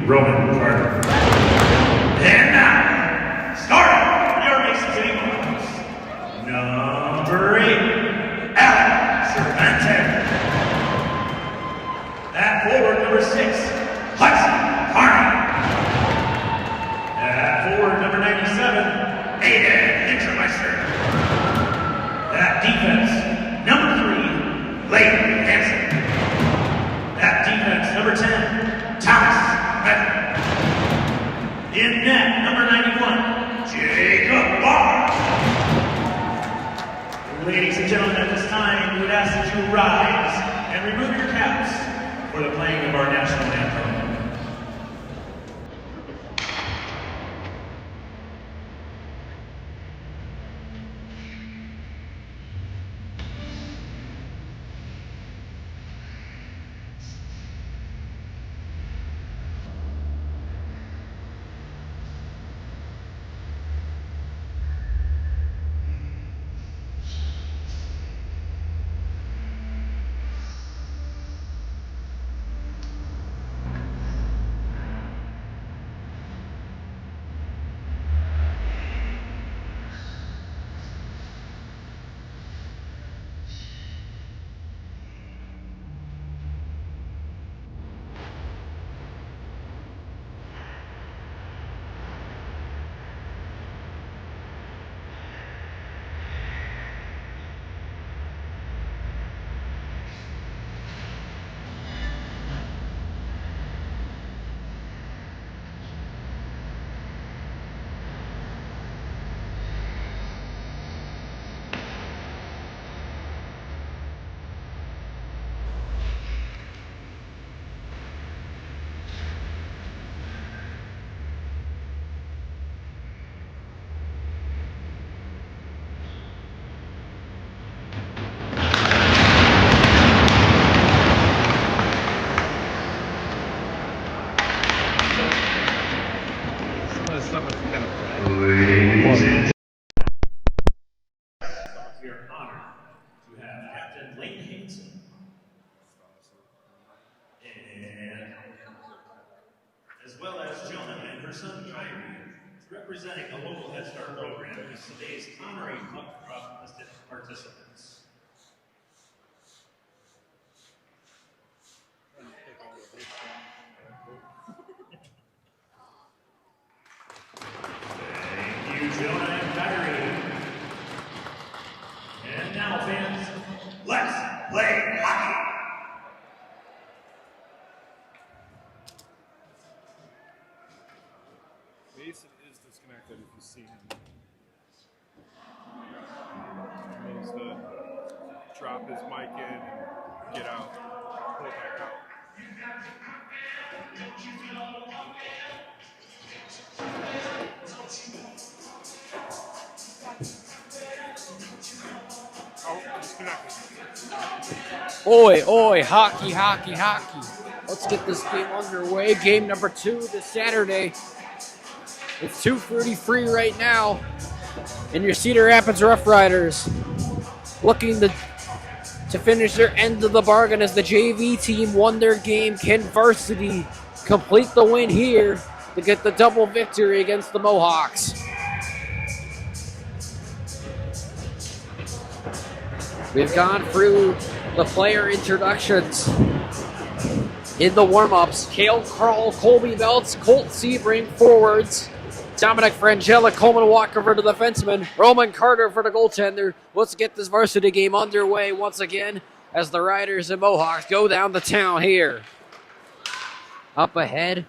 Roman Carter. And now, starting your In net, number 91, Jacob Barr. Ladies and gentlemen, at this time, we would ask that you rise and remove your caps for the playing of our national anthem. We are honored to have Captain Layton Hanson and as well as Jonah and her son Kyrie, representing the local Head Start program as today's honorary Puck Drop listed participants. Thank you, Jonah and Kyrie. And now, fans, let's play hockey. Mason is disconnected if you see him. He needs to drop his mic in and get out. Pull it back out. Oh, disconnected. Oi, oi, hockey, hockey, hockey. Let's get this game underway. Game number 2 this Saturday. It's 2:33 right now. And your Cedar Rapids Rough Riders looking to finish their end of the bargain as the JV team won their game. Can Varsity complete the win here to get the double victory against the Mohawks? We've gone through the player introductions in the warm-ups. Cale Carl, Colby Belts, Colt Sebring forwards. Dominic Frangella, Coleman Walker for the defenseman. Roman Carter for the goaltender. Let's get this varsity game underway once again as the Riders and Mohawks go down to town here. Up ahead,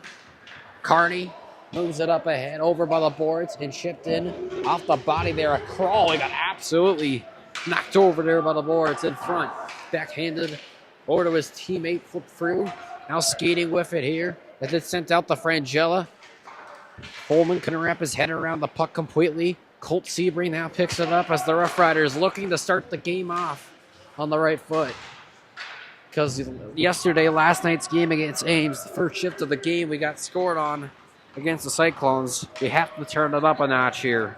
Carney moves it up ahead, over by the boards, and shipped in off the body there. A crawl. He got absolutely knocked over there by the boards in front. Backhanded over to his teammate, flipped through. Now skating with it here as it's sent out to Frangella. Coleman couldn't wrap his head around the puck completely. Colt Sebring now picks it up as the Rough Riders looking to start the game off on the right foot. Because last night's game against Ames, the first shift of the game, we got scored on against the Cyclones. We have to turn it up a notch here.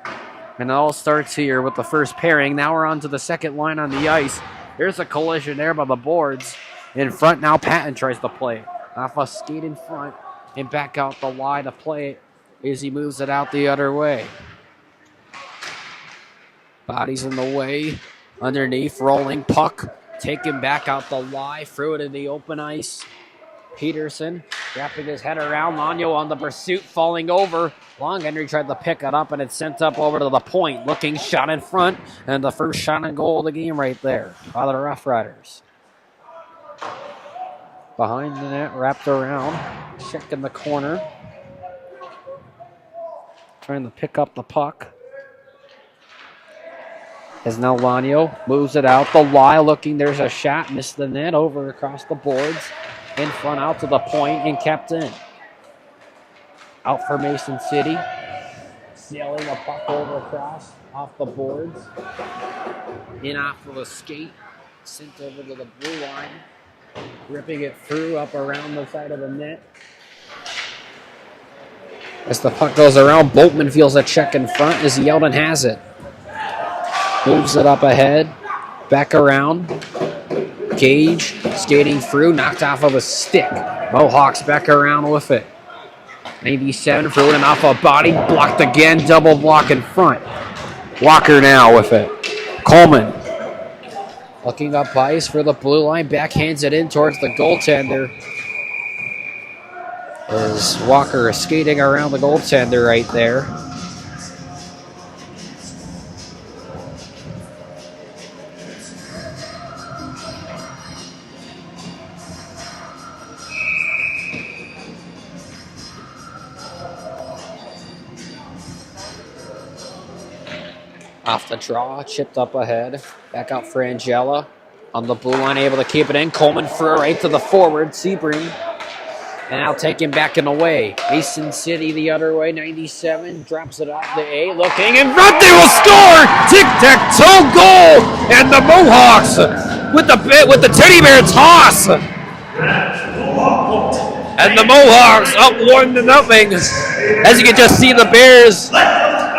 And it all starts here with the first pairing. Now we're on to the second line on the ice. There's a collision there by the boards. In front now, Patton tries to play it. Off a skate in front and back out the line to play it as he moves it out the other way. Body's in the way. Underneath, rolling puck. Taken back out the line. Threw it in the open ice. Peterson wrapping his head around. Lanyo on the pursuit, falling over. Long Henry tried to pick it up, and it's sent up over to the point. Looking shot in front, and the first shot and goal of the game right there by the Rough Riders. Behind the net, wrapped around. Check in the corner. Trying to pick up the puck. As now Lanio moves it out. The lie looking. There's a shot. Missed the net over across the boards. In front out to the point and kept in. Out for Mason City. Sailing a puck over across off the boards. In off of a skate. Sent over to the blue line. Ripping it through up around the side of the net. As the puck goes around, Boltman feels a check in front as Yeldon has it. Moves it up ahead. Back around. Gage skating through, knocked off of a stick. Mohawks back around with it. 97 threw it off a body, blocked again, double block in front. Walker now with it. Coleman looking up ice for the blue line, backhands it in towards the goaltender. As Walker is skating around the goaltender right there. Off the draw, chipped up ahead. Back out for Angela. On the blue line, able to keep it in. Coleman through right to the forward. Sebring. And now taken back and away. Mason City the other way. 97 drops it off the A. Looking in front. They will score! Tic-tac-toe goal! And the Mohawks with the teddy bear toss. And the Mohawks up 1-0. As you can just see the Bears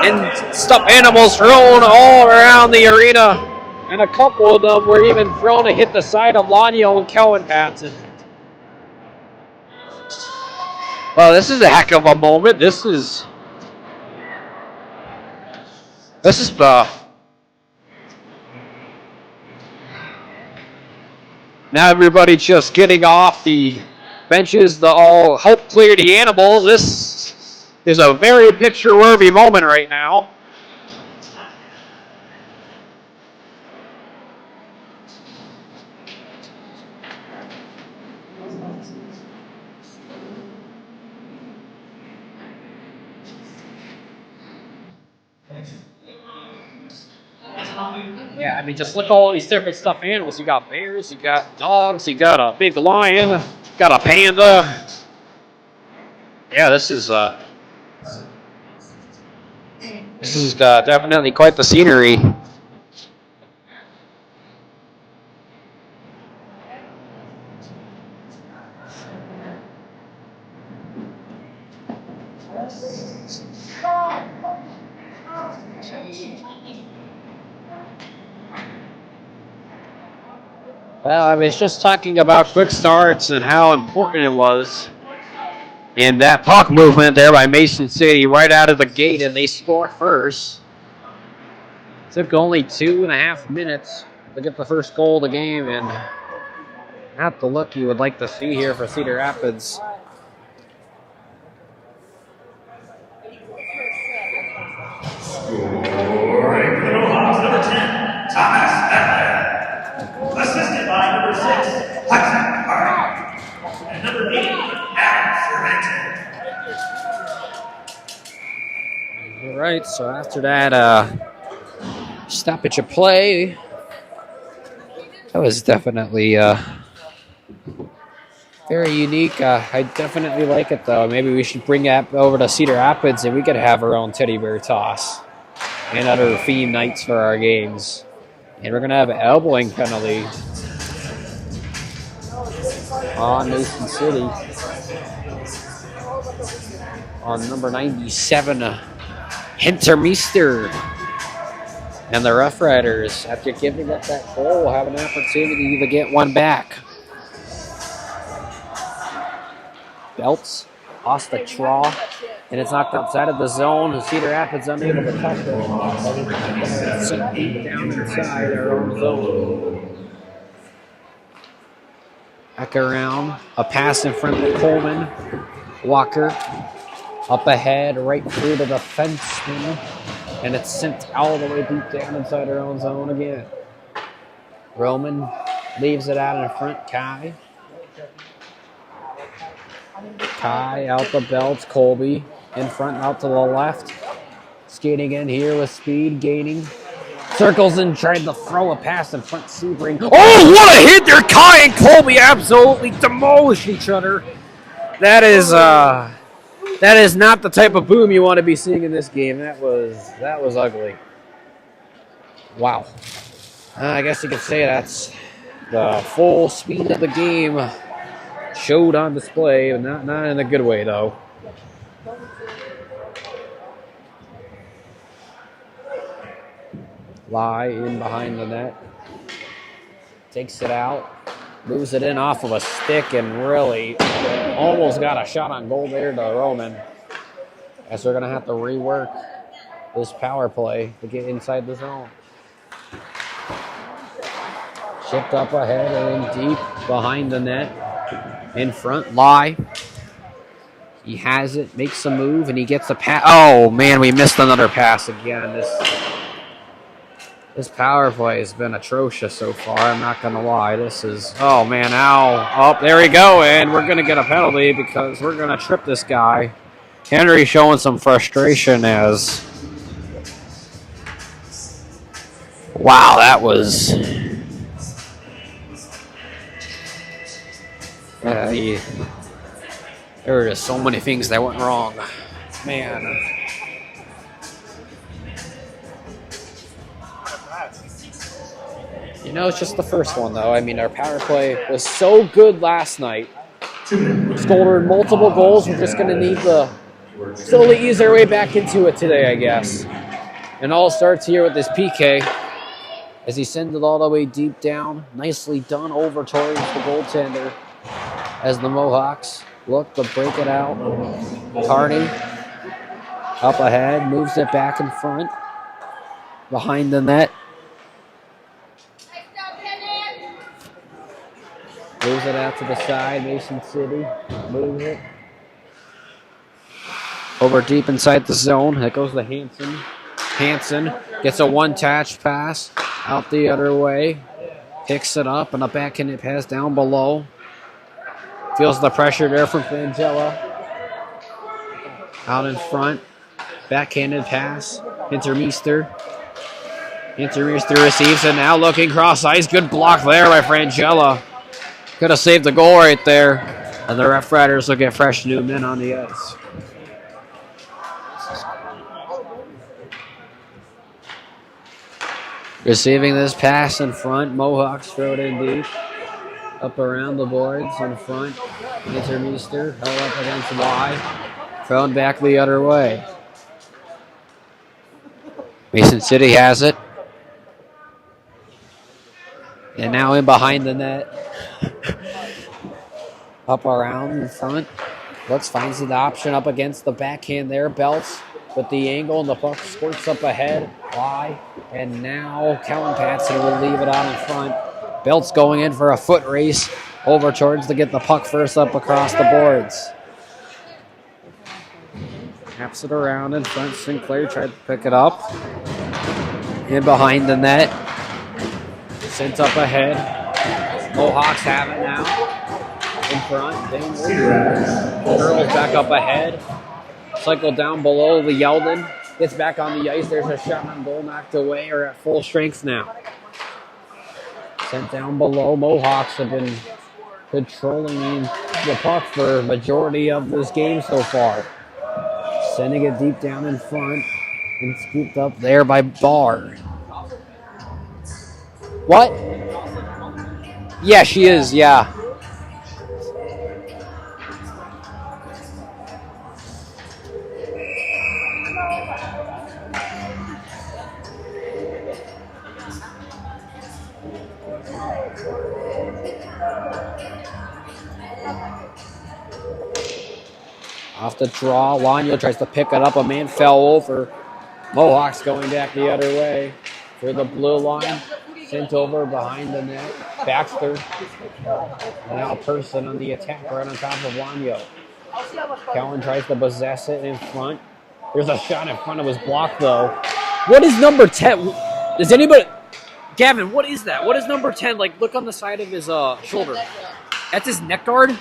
and stuffed animals thrown all around the arena. And a couple of them were even thrown to hit the side of Lanio and Kellen Patton. Well, this is a heck of a moment. This is now everybody just getting off the benches, the all help clear the animals. This is a very picture-worthy moment right now. Yeah, I mean, just look at all these different stuffed animals. You got bears, you got dogs, you got a big lion, you got a panda. Yeah, this is definitely quite the scenery. Well, I was just talking about quick starts and how important it was. And that puck movement there by Mason City right out of the gate, and they score first. Took only 2.5 minutes to get the first goal of the game, and not the look you would like to see here for Cedar Rapids. Scoring for the Mohawks, number 10, Thomas Bethlehem. Assisted by number 6, Hudson Park. And number 8, Adam Sorrento. All right, so after that stoppage of play, that was definitely very unique. I definitely like it, though. Maybe we should bring that over to Cedar Rapids and we could have our own teddy bear toss and other theme nights for our games. And we're going to have an elbowing penalty on Mason City on number 97, Hintermeister. And the Rough Riders, after giving up that goal, will have an opportunity to get one back. Belts lost the draw, and it's knocked outside of the zone. Cedar Rapids unable to touch it. Sent deep down inside our own zone. Back around, a pass in front of Coleman. Walker up ahead, right through to the defenseman, and it's sent all the way deep down inside our own zone again. Roman leaves it out in front. Kai Kai out the belts. Colby in front out to the left. Skating in here with speed, gaining. Circles and tried to throw a pass in front. Sebring. Oh, what a hit there! Kai and Colby absolutely demolished each other. That is not the type of boom you want to be seeing in this game. That was ugly. Wow. I guess you could say that's the full speed of the game showed on display, not in a good way though. Lie in behind the net. Takes it out. Moves it in off of a stick and really almost got a shot on goal there to Roman. As they're going to have to rework this power play to get inside the zone. Chipped up ahead and in deep behind the net. In front, Lie. He has it, makes a move, and he gets a pass. Oh, man, we missed another pass again. This power play has been atrocious so far. I'm not going to lie. This is, oh, man, ow. Oh, there we go, and we're going to get a penalty because we're going to trip this guy. Henry showing some frustration as, wow, that was, there were just so many things that went wrong. Man. You know, it's just the first one, though. I mean, our power play was so good last night. Scored multiple goals. We're just going to need to slowly ease our way back into it today, I guess. And all starts here with this PK as he sends it all the way deep down. Nicely done over towards the goaltender as the Mohawks look to break it out. Carney up ahead, moves it back in front, behind the net. Moves it out to the side. Mason City moves it over deep inside the zone. That goes to Hansen. Hansen gets a one-touch pass out the other way. Picks it up and a backhanded pass down below. Feels the pressure there from Frangella. Out in front. Backhanded pass. Intermeester. Intermeester receives it now, looking cross ice. Good block there by Frangella. Could have saved the goal right there. And the Rough Riders will get fresh new men on the ice. Receiving this pass in front. Mohawks throw it in deep. Up around the boards in front. Intermeester held up against Y. Thrown back the other way. Mason City has it. And now in behind the net. Up around in front. Lutz finds the option up against the backhand there. Belts with the angle and the puck squirts up ahead. Y. And now Kellen Patson will leave it out in front. Belts going in for a foot race over towards to get the puck first up across the boards. Taps it around in front. Sinclair tried to pick it up. In behind the net. Sent up ahead. Mohawks have it now. In front. The girls back up ahead. Cycle down below the Yeldon. Gets back on the ice. There's a shot on goal knocked away. Or at full strength now. Sent down below. Mohawks have been controlling the puck for a majority of this game so far. Sending it deep down in front. And scooped up there by Barr. What? Yeah, she is, yeah. Off the draw, Lanyo tries to pick it up. A man fell over. Mohawks going back the other way for the blue line. Sent over behind the net. Baxter. And now Person on the attack right on top of Lanyo. Kellen tries to possess it in front. There's a shot in front of his block, though. What is number 10? Does anybody... Gavin, what is that? What is number 10? Like, look on the side of his shoulder. That's his neck guard?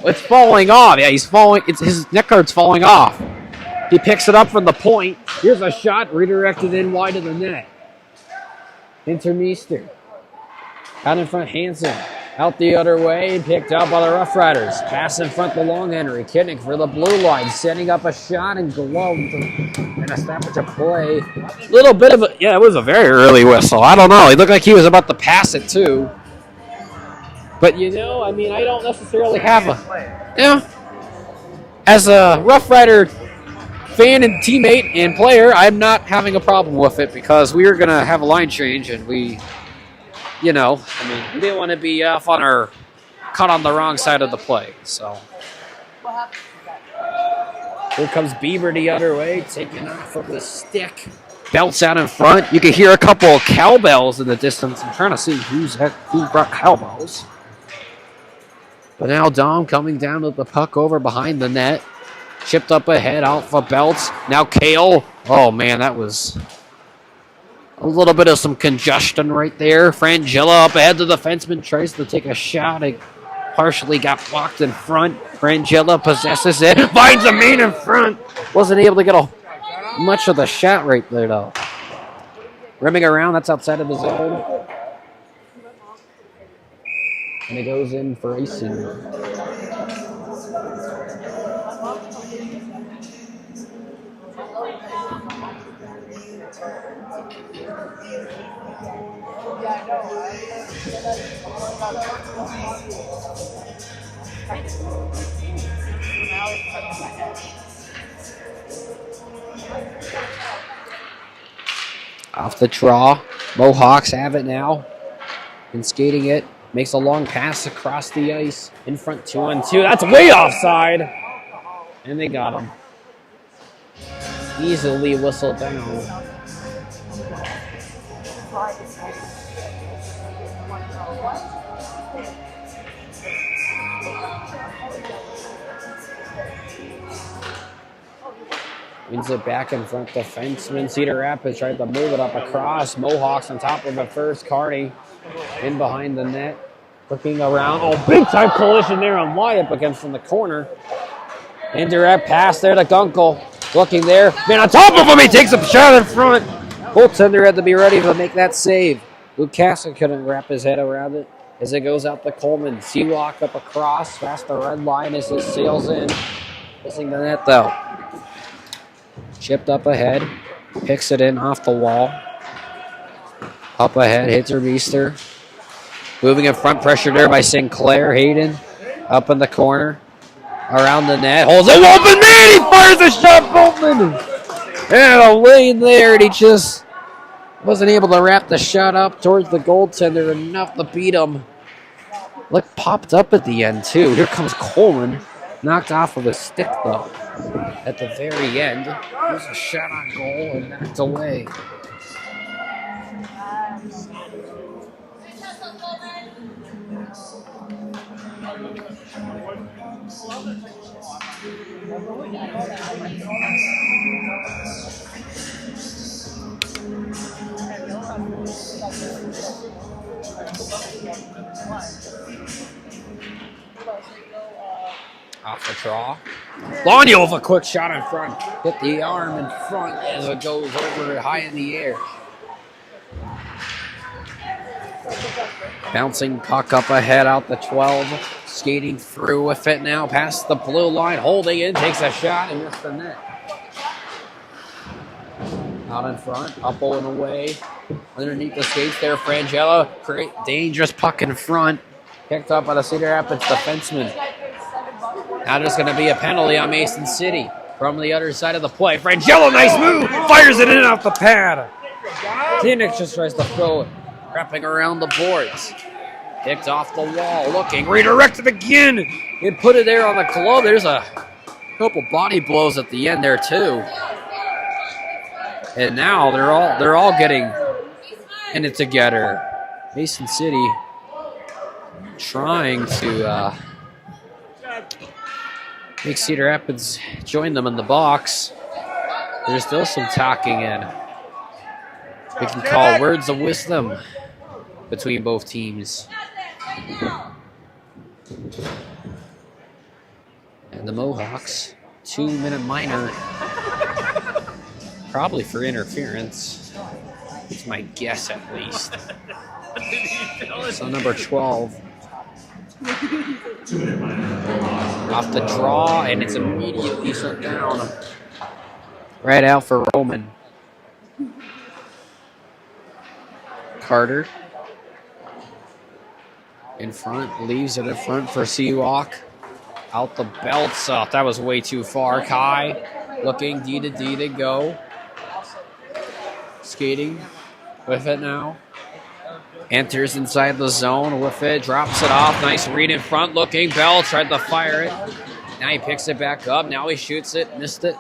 It's falling off. Yeah, he's falling. His neck guard's falling off. He picks it up from the point. Here's a shot redirected in wide of the net. Intermeester. Out in front, Hansen. Out the other way, picked out by the Rough Riders. Pass in front to Long Henry. Kinnick for the blue line, setting up a shot and gloved and a stoppage of play. Little bit of a, yeah, it was a very early whistle. I don't know. He looked like he was about to pass it too. But I don't necessarily have as a Rough Rider fan and teammate and player, I'm not having a problem with it because we were going to have a line change and we didn't want to be off on our cut on the wrong side of the play. So here comes Bieber the other way, taking off of the stick. Belts out in front. You can hear a couple of cowbells in the distance. I'm trying to see who brought cowbells. But now Dom coming down with the puck over behind the net. Chipped up ahead out for Belts. Now Kale. Oh, man, that was a little bit of some congestion right there. Frangella up ahead. The defenseman tries to take a shot. It partially got blocked in front. Frangella possesses it. Finds a man in front. Wasn't able to get much of the shot right there, though. Rimming around. That's outside of the zone. And it goes in for icing. Off the draw. Mohawks have it now. And skating it. Makes a long pass across the ice. In front 2-on-2. That's way offside. And they got him. Easily whistled down. Wins it back in front. Defenseman Cedar Rapids tried to move it up across. Mohawks on top of it first. Carney in behind the net. Looking around. Oh, big time collision there on Wyatt against in the corner. Indirect pass there to Gunkel. Looking there. Man, on top of him, he takes a shot in front. Goaltender had to be ready to make that save. Luke Casson couldn't wrap his head around it as it goes out to Coleman. Seawalk up across. Past the red line as it sails in. Missing the net, though. Chipped up ahead. Picks it in off the wall. Up ahead. Hits her Meester. Moving in front. Pressure there by Sinclair. Hayden. Up in the corner. Around the net. Holds it open. Man, he fires a shot. Boltman. And a lane there. And he just wasn't able to wrap the shot up towards the goaltender enough to beat him. Look, popped up at the end, too. Here comes Coleman. Knocked off of his stick, though. At the very end, there's a shot on goal and knocked away. Off the draw. Lonio with a quick shot in front. Hit the arm in front as it goes over high in the air. Bouncing puck up ahead out the 12. Skating through with it now past the blue line. Holding in, takes a shot and missed the net. Out in front, up and away. Underneath the skates there, Frangella. Great, dangerous puck in front. Picked up by the Cedar Rapids defenseman. Now there's going to be a penalty on Mason City from the other side of the play. Frangella, nice move. Fires it in off the pad. Kinnick just tries to throw it. Wrapping around the boards. Picked off the wall. Looking. Redirected again. And put it there on the glove. There's a couple body blows at the end there too. And now they're all getting in it together. Mason City trying to make Cedar Rapids join them in the box. There's still some talking in. We can call words of wisdom between both teams. Mohawks. 2-minute minor. Probably for interference. It's my guess at least. So number 12. Off the draw, and it's immediately shut down. Right out for Roman. Carter. In front, leaves it in front for Seawalk. Out the belts up. That was way too far. Kai looking D to D to go. Skating with it now. Enters inside the zone with it. Drops it off. Nice read in front. Looking. Bell tried to fire it. Now he picks it back up. Now he shoots it. Missed it.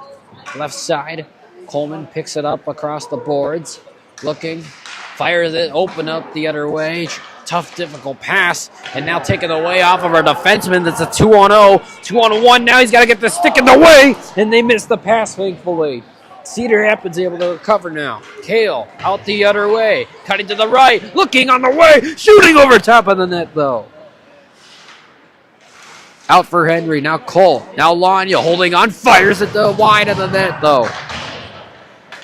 Left side. Coleman picks it up across the boards. Looking. Fires it. Open up the other way. Tough, difficult pass. And now taken away off of our defenseman. That's a 2-on-0. 2-on-1. Now he's got to get the stick in the way. And they missed the pass, thankfully. Cedar Rapids able to recover now. Kale out the other way. Cutting to the right. Looking on the way. Shooting over top of the net, though. Out for Henry. Now Cole. Now Lanya holding on. Fires it the wide of the net, though.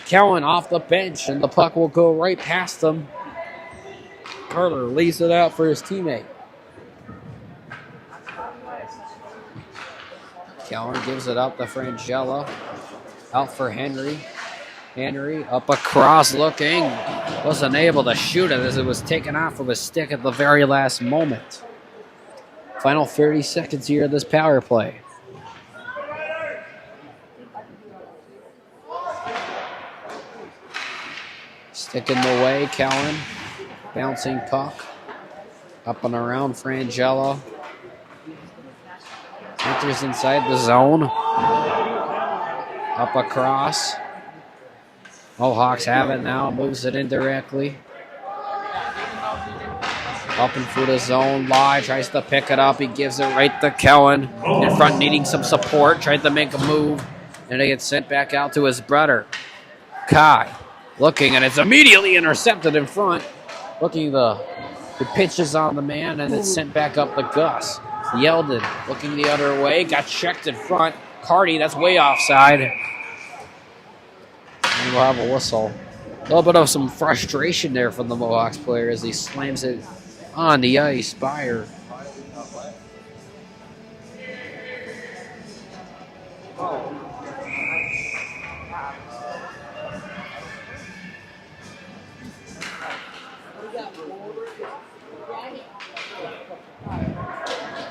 Cowan off the bench. And the puck will go right past him. Carter lays it out for his teammate. Cowan gives it up to Frangella. Out for Henry. Henry up across looking. Wasn't able to shoot it as it was taken off of his stick at the very last moment. Final 30 seconds here of this power play. Stick in the way, Cowan. Bouncing puck. Up and around Frangella. Enters inside the zone. Up across. Mohawks have it now. Moves it indirectly. Up in through the zone. Lai tries to pick it up. He gives it right to Kellen. In front needing some support. Tried to make a move. And it gets sent back out to his brother. Kai looking, and it's immediately intercepted in front. Looking the pitches on the man, and it's sent back up to Gus. Yeldon looking the other way. Got checked in front. Cardi, that's way offside. And we'll have a whistle. A little bit of some frustration there from the Mohawks player as he slams it on the ice. Byer.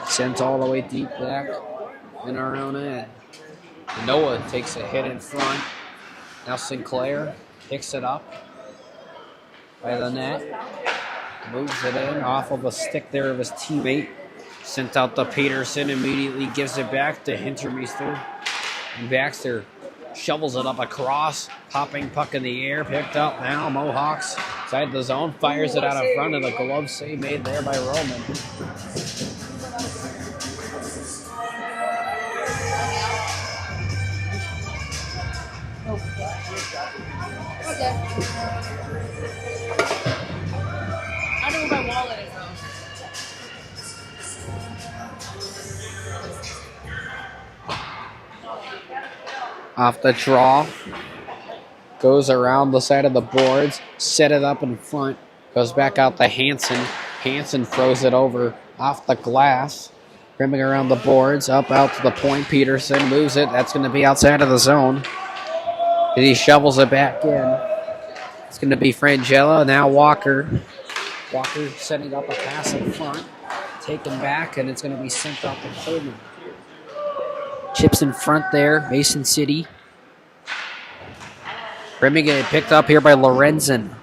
Sent all the way deep back in our own end. Noah takes a hit in front. Now Sinclair picks it up by the net. Moves it in off of a stick there of his teammate. Sent out to Peterson. Immediately gives it back to Hintermeister. And Baxter shovels it up across. Popping puck in the air. Picked up now. Mohawks inside the zone. Fires it out in front of the glove save made there by Roman. Okay. I don't know where my wallet is though. Off the draw. Goes around the side of the boards. Set it up in front. Goes back out to Hansen. Hansen throws it over off the glass. Rimming around the boards. Up out to the point. Peterson moves it. That's going to be outside of the zone. And he shovels it back in. It's going to be Frangella. Now Walker. Walker setting up a pass in front. Taken back, and it's going to be sent out to Coleman. Chips in front there. Mason City. Rimming it picked up here by Lorenzen.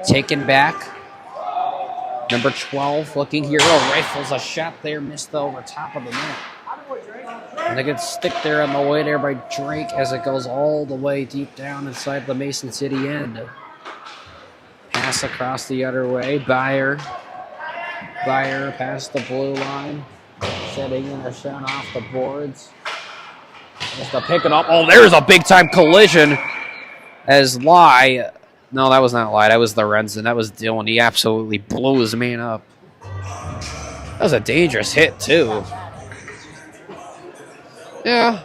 Taken back. Number 12 looking hero. Rifles a shot there. Missed over top of the net. And they get stick there on the way there by Drake as it goes all the way deep down inside the Mason City end. Pass across the other way. Byer past the blue line. Setting in a shot off the boards. Just to pick it up. Oh, there's a big-time collision as Lai. No, that was not Lai. That was Lorenzen. That was Dylan. He absolutely blew his man up. That was a dangerous hit, too. Yeah.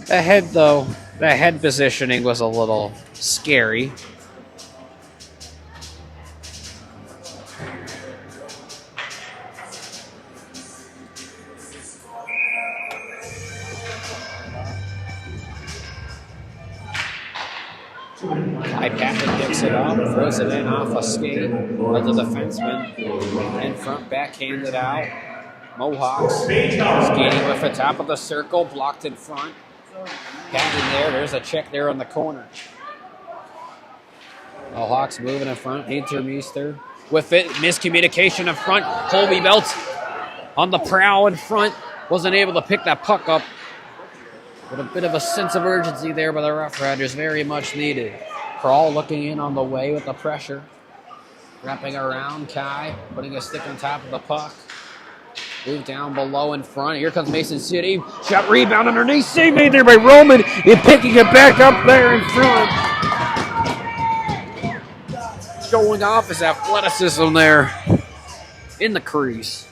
The head, though, the head positioning was a little scary. High Patton picks it up, throws it in off a skate, but the defenseman in front backhanded out. Mohawks skating with the top of the circle, blocked in front. Patton there, there's a check there on the corner. Mohawks moving in front, Hintermeester with it, miscommunication in front. Colby Belts on the prowl in front, wasn't able to pick that puck up. With a bit of a sense of urgency there by the Rough Riders, very much needed. Crawl looking in on the way with the pressure. Wrapping around, Kai putting a stick on top of the puck. Move down below in front. Here comes Mason City. Shot rebound underneath. Save made there by Roman. And picking it back up there in front. Showing off his athleticism there in the crease.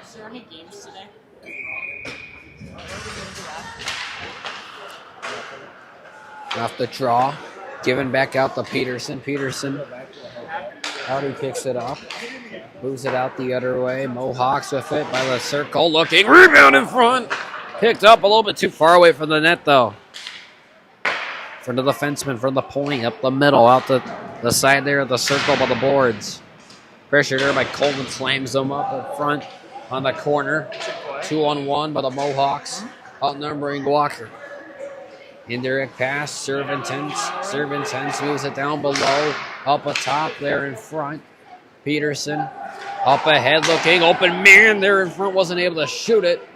Is there any games today? Off the draw. Giving back out to Peterson. Peterson. Howdy picks it up. Moves it out the other way. Mohawks with it by the circle. Looking. Rebound in front. Picked up a little bit too far away from the net, though. For the defenseman from the point. Up the middle. Out the side there of the circle by the boards. Pressure there by Coleman. Slams them up in front on the corner. 2-on-1 by the Mohawks. Outnumbering Walker. Indirect pass, serve intense, moves it down below, up atop there in front. Peterson, up ahead looking, open man there in front, wasn't able to shoot it.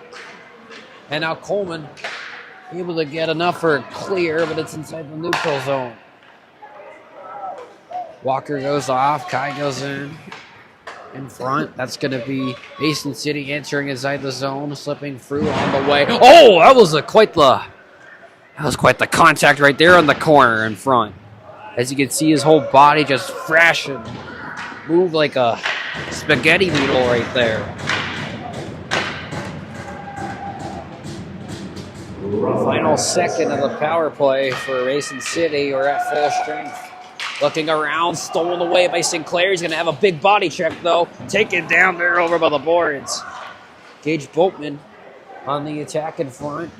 And now Coleman, able to get enough for a clear, but it's inside the neutral zone. Walker goes off, Kai goes in front. That's going to be Mason City entering inside the zone, slipping through on the way. Oh, that was quite the contact right there on the corner in front. As you can see, his whole body just thrashing. Move like a spaghetti noodle right there. Final second of the power play for Mason City. We're at full strength. Looking around, stolen away by Sinclair. He's going to have a big body check, though. Taken down there over by the boards. Gage Boatman on the attack in front.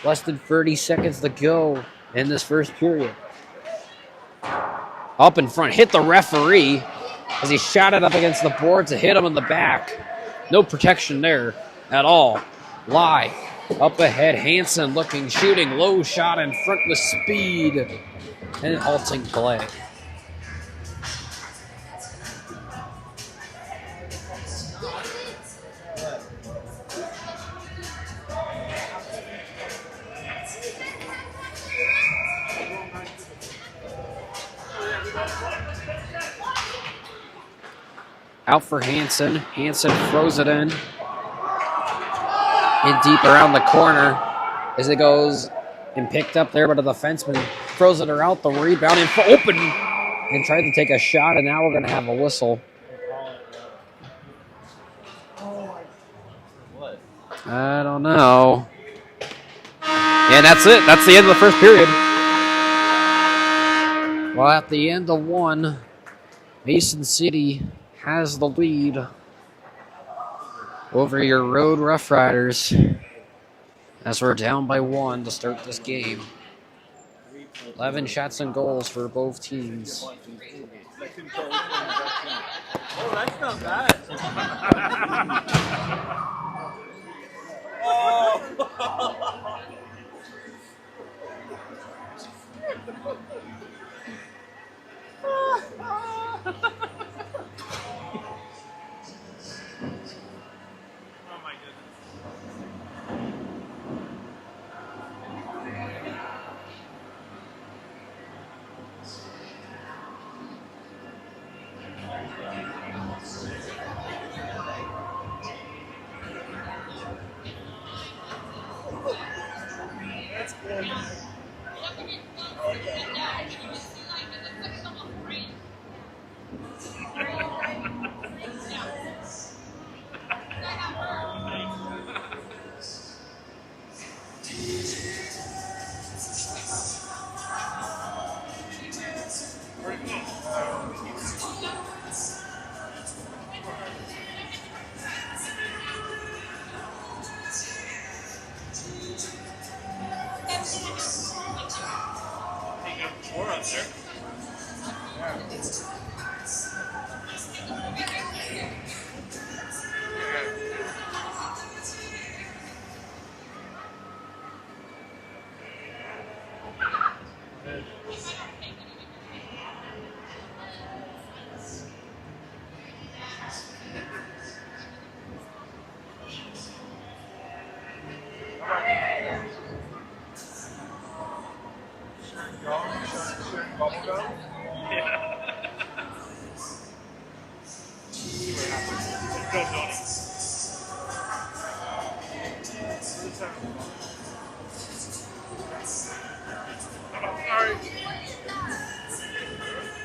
Less than 30 seconds to go in this first period. Up in front, hit the referee as he shot it up against the board to hit him in the back. No protection there at all. Lie. Up ahead, Hansen looking, shooting, low shot in front with speed. And halting play. Out for Hansen. Hansen throws it in deep around the corner as it goes and picked up there by the defenseman. Throws it out the rebound and open and tried to take a shot, and now we're going to have a whistle. I don't know. And that's it. That's the end of the first period. Well, at the end of one, Mason City has the lead over your Road Rough Riders as we're down by 1 to start this game. 11 shots and goals for both teams. Oh, that's not bad. there. Sharing bubble gum? Yeah. See what happens. Go, Tony. Sorry.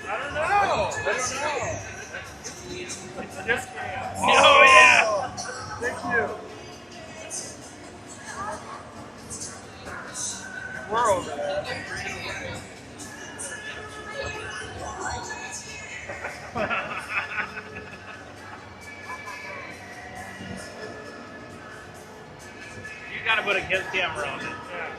I don't know. It's just Oh, yeah. Thank you. We're over there. You gotta put a kiss camera on it. Yeah.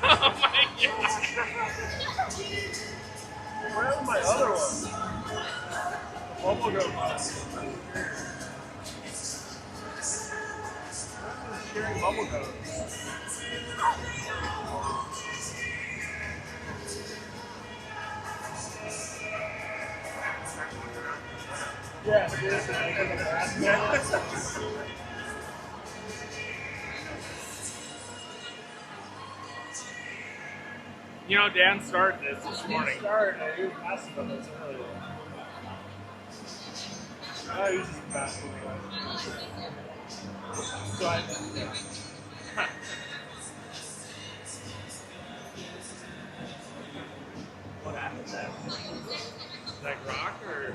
Oh my god. Where's my other one? Bubble gum. Sharing bubble gum. Yeah, You know, Dan started this morning. He started it. He was asking about this earlier. Oh, he's just asking about it. So I, What happened there? Like rock or?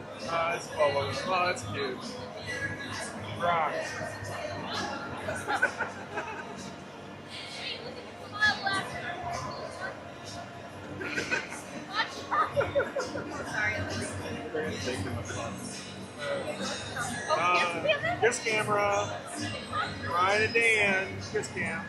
it's bubble gum. Oh, that's cute. Rock. Kiss camera. Ryan and Dan. Kiss cam.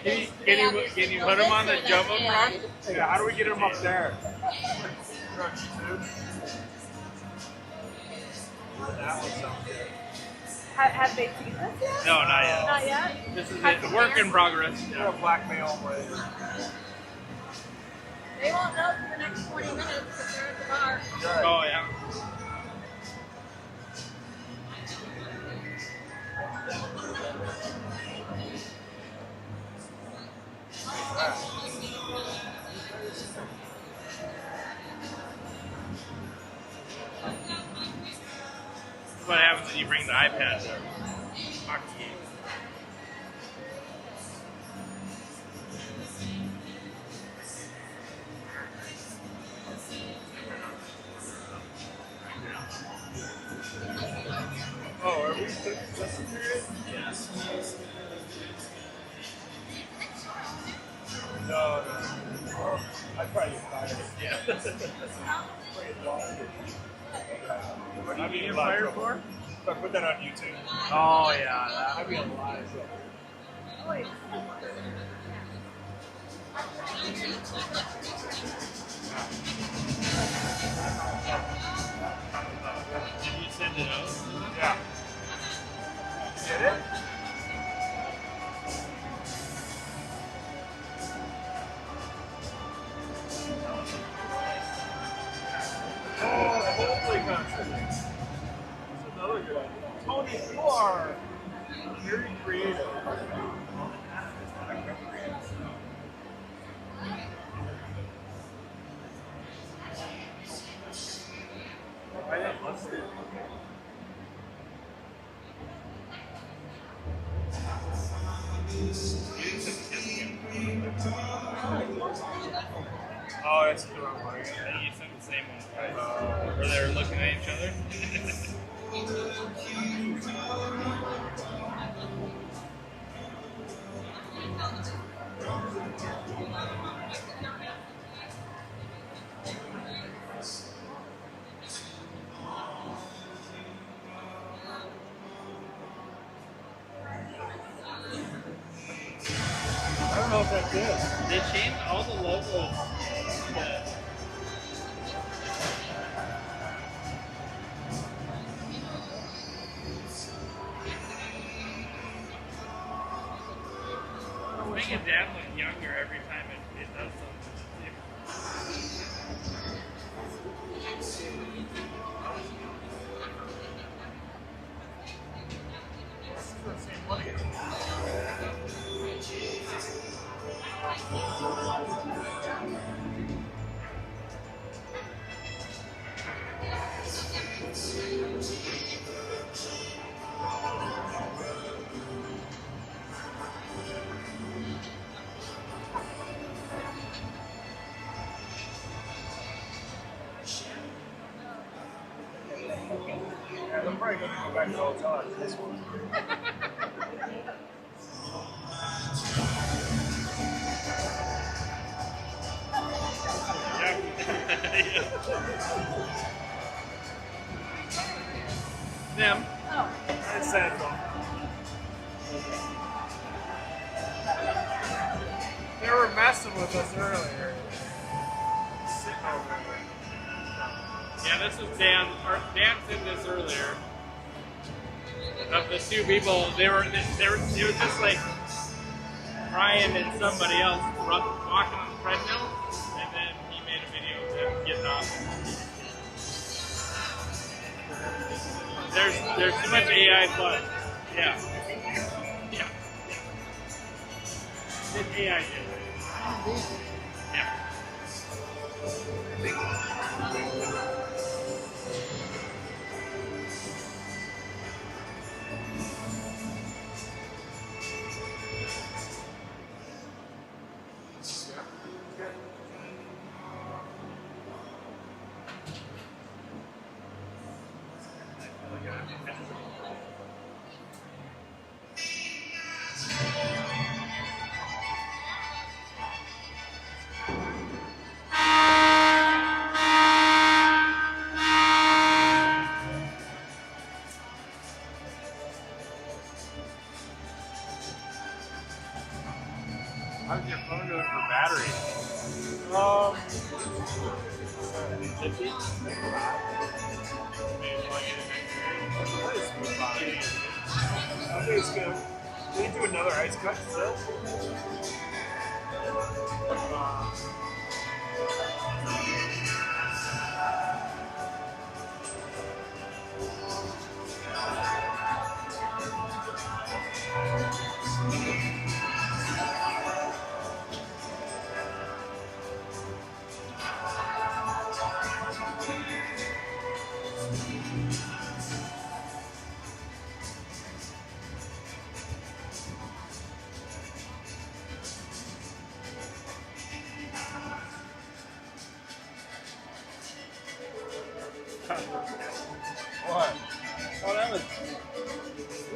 Can you put him on the jumbotron? Yeah, how do we get him up there? That one sounds good. Have they seen this yet? No, not yet. Not yet? This is a work in progress. You're a blackmail way. They won't know for the next 20 minutes because they're at the bar. Oh yeah. What happens when you bring the iPad to hockey games? Oh, are we just period? Yes. No. I'd probably get tired. Yeah. What do you need a fire for? I put that on YouTube. Oh yeah. I'd be alive. Wait. Did you send it out? Yeah. Get it? Oh, holy country. That's another good one. Tony, you are very creative. I didn't listen. Oh, that's the wrong one. I think you sent the same one, right? Where they were looking at each other. I don't know if that's it. They changed all the logos. Yeah. Making Dad look younger every time it does something. Yeah, they're probably going to go back to the hotel after this one. Them. Oh. It's sad though. They were messing with us earlier. Sitting over there. Yeah, this is Dan. Dan said this earlier. Of the two people, it was just like Ryan and somebody else walking on the treadmill, and then he made a video of them getting off. There's too much AI fun. Yeah. Yeah. It's AI generated. Yeah. How's your phone doing for battery? 50? Maybe plug it in next year. That is smooth body. I think it's good. Did you do another ice cut still? What? Oh, that was.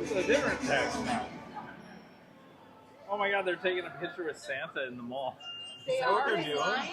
This is a different text now. Oh my God, they're taking a picture with Santa in the mall. They that what are they're doing? flying?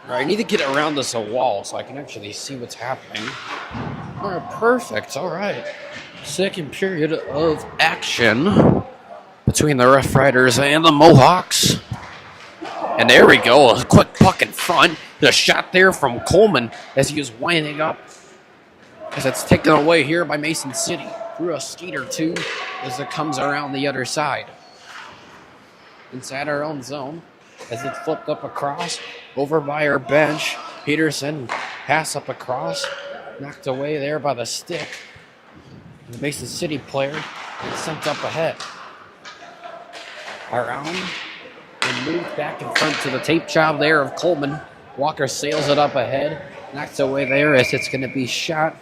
All right, I need to get around this wall so I can actually see what's happening. All right, perfect. All right. Second period of action between the Rough Riders and the Mohawks. And there we go. A quick puck in front. The shot there from Coleman as he was winding up. As it's taken away here by Mason City. Through a skate or two as it comes around the other side. Inside our own zone. As it's flipped up across. Over by our bench. Peterson pass up across. Knocked away there by the stick. The Mason City player gets sent up ahead. Around. And moved back in front to the tape job there of Coleman. Walker sails it up ahead. Knocked away there as it's going to be shot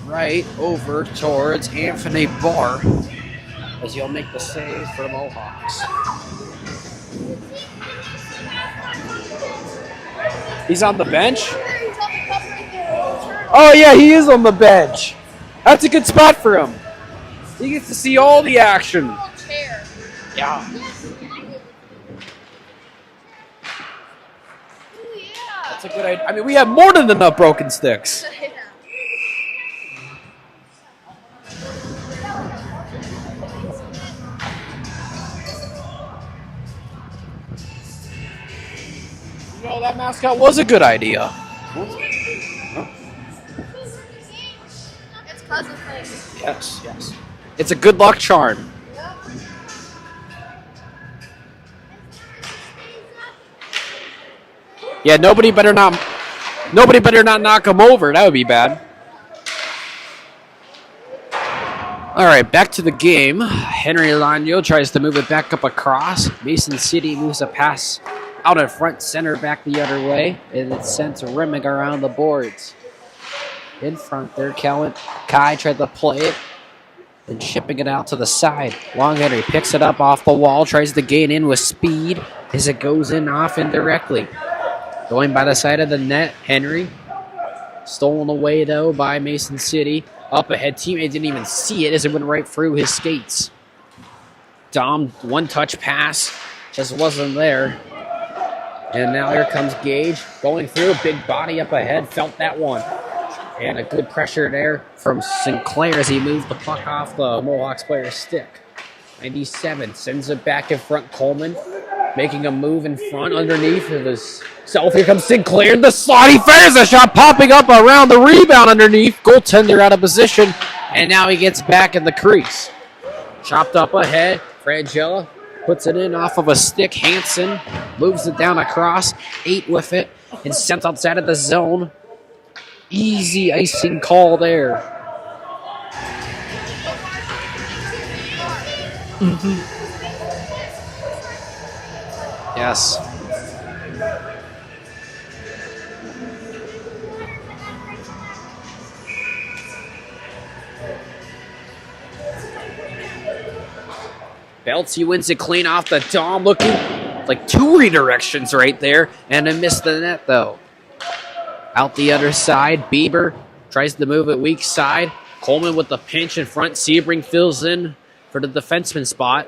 right over towards Anthony Barr as he'll make the save for the Mohawks. He's on the bench? Oh yeah, he is on the bench. That's a good spot for him. He gets to see all the action. Yeah. That's a good idea. I mean, we have more than enough broken sticks. You know, that mascot was a good idea. It's cousin thing. Yes, yes. It's a good luck charm. Yeah, nobody better not knock him over. That would be bad. All right, back to the game. Henry Lanyo tries to move it back up across. Mason City moves a pass out in front, center back the other way, and it's sent rimming around the boards. In front there, Kai tried to play it, and shipping it out to the side. Long Henry picks it up off the wall, tries to gain in with speed as it goes in off indirectly. Going by the side of the net, Henry. Stolen away, though, by Mason City. Up ahead, teammate didn't even see it as it went right through his skates. Dom, one-touch pass, just wasn't there. And now here comes Gage, going through, big body up ahead, felt that one. And a good pressure there from Sinclair as he moved the puck off the Mohawks player's stick. 97 sends it back in front, Coleman. Making a move in front underneath of himself. Here comes Sinclair. The slot. He fires a shot popping up around the rebound underneath. Goaltender out of position. And now he gets back in the crease. Chopped up ahead. Frangella puts it in off of a stick. Hansen moves it down across. 8 with it. And sent outside of the zone. Easy icing call there. Mm-hmm. Yes. Beltsy wins it clean off the dome, looking like 2 redirections right there, and a miss the net though. Out the other side, Bieber tries to move it weak side. Coleman with the pinch in front. Sebring fills in for the defenseman spot.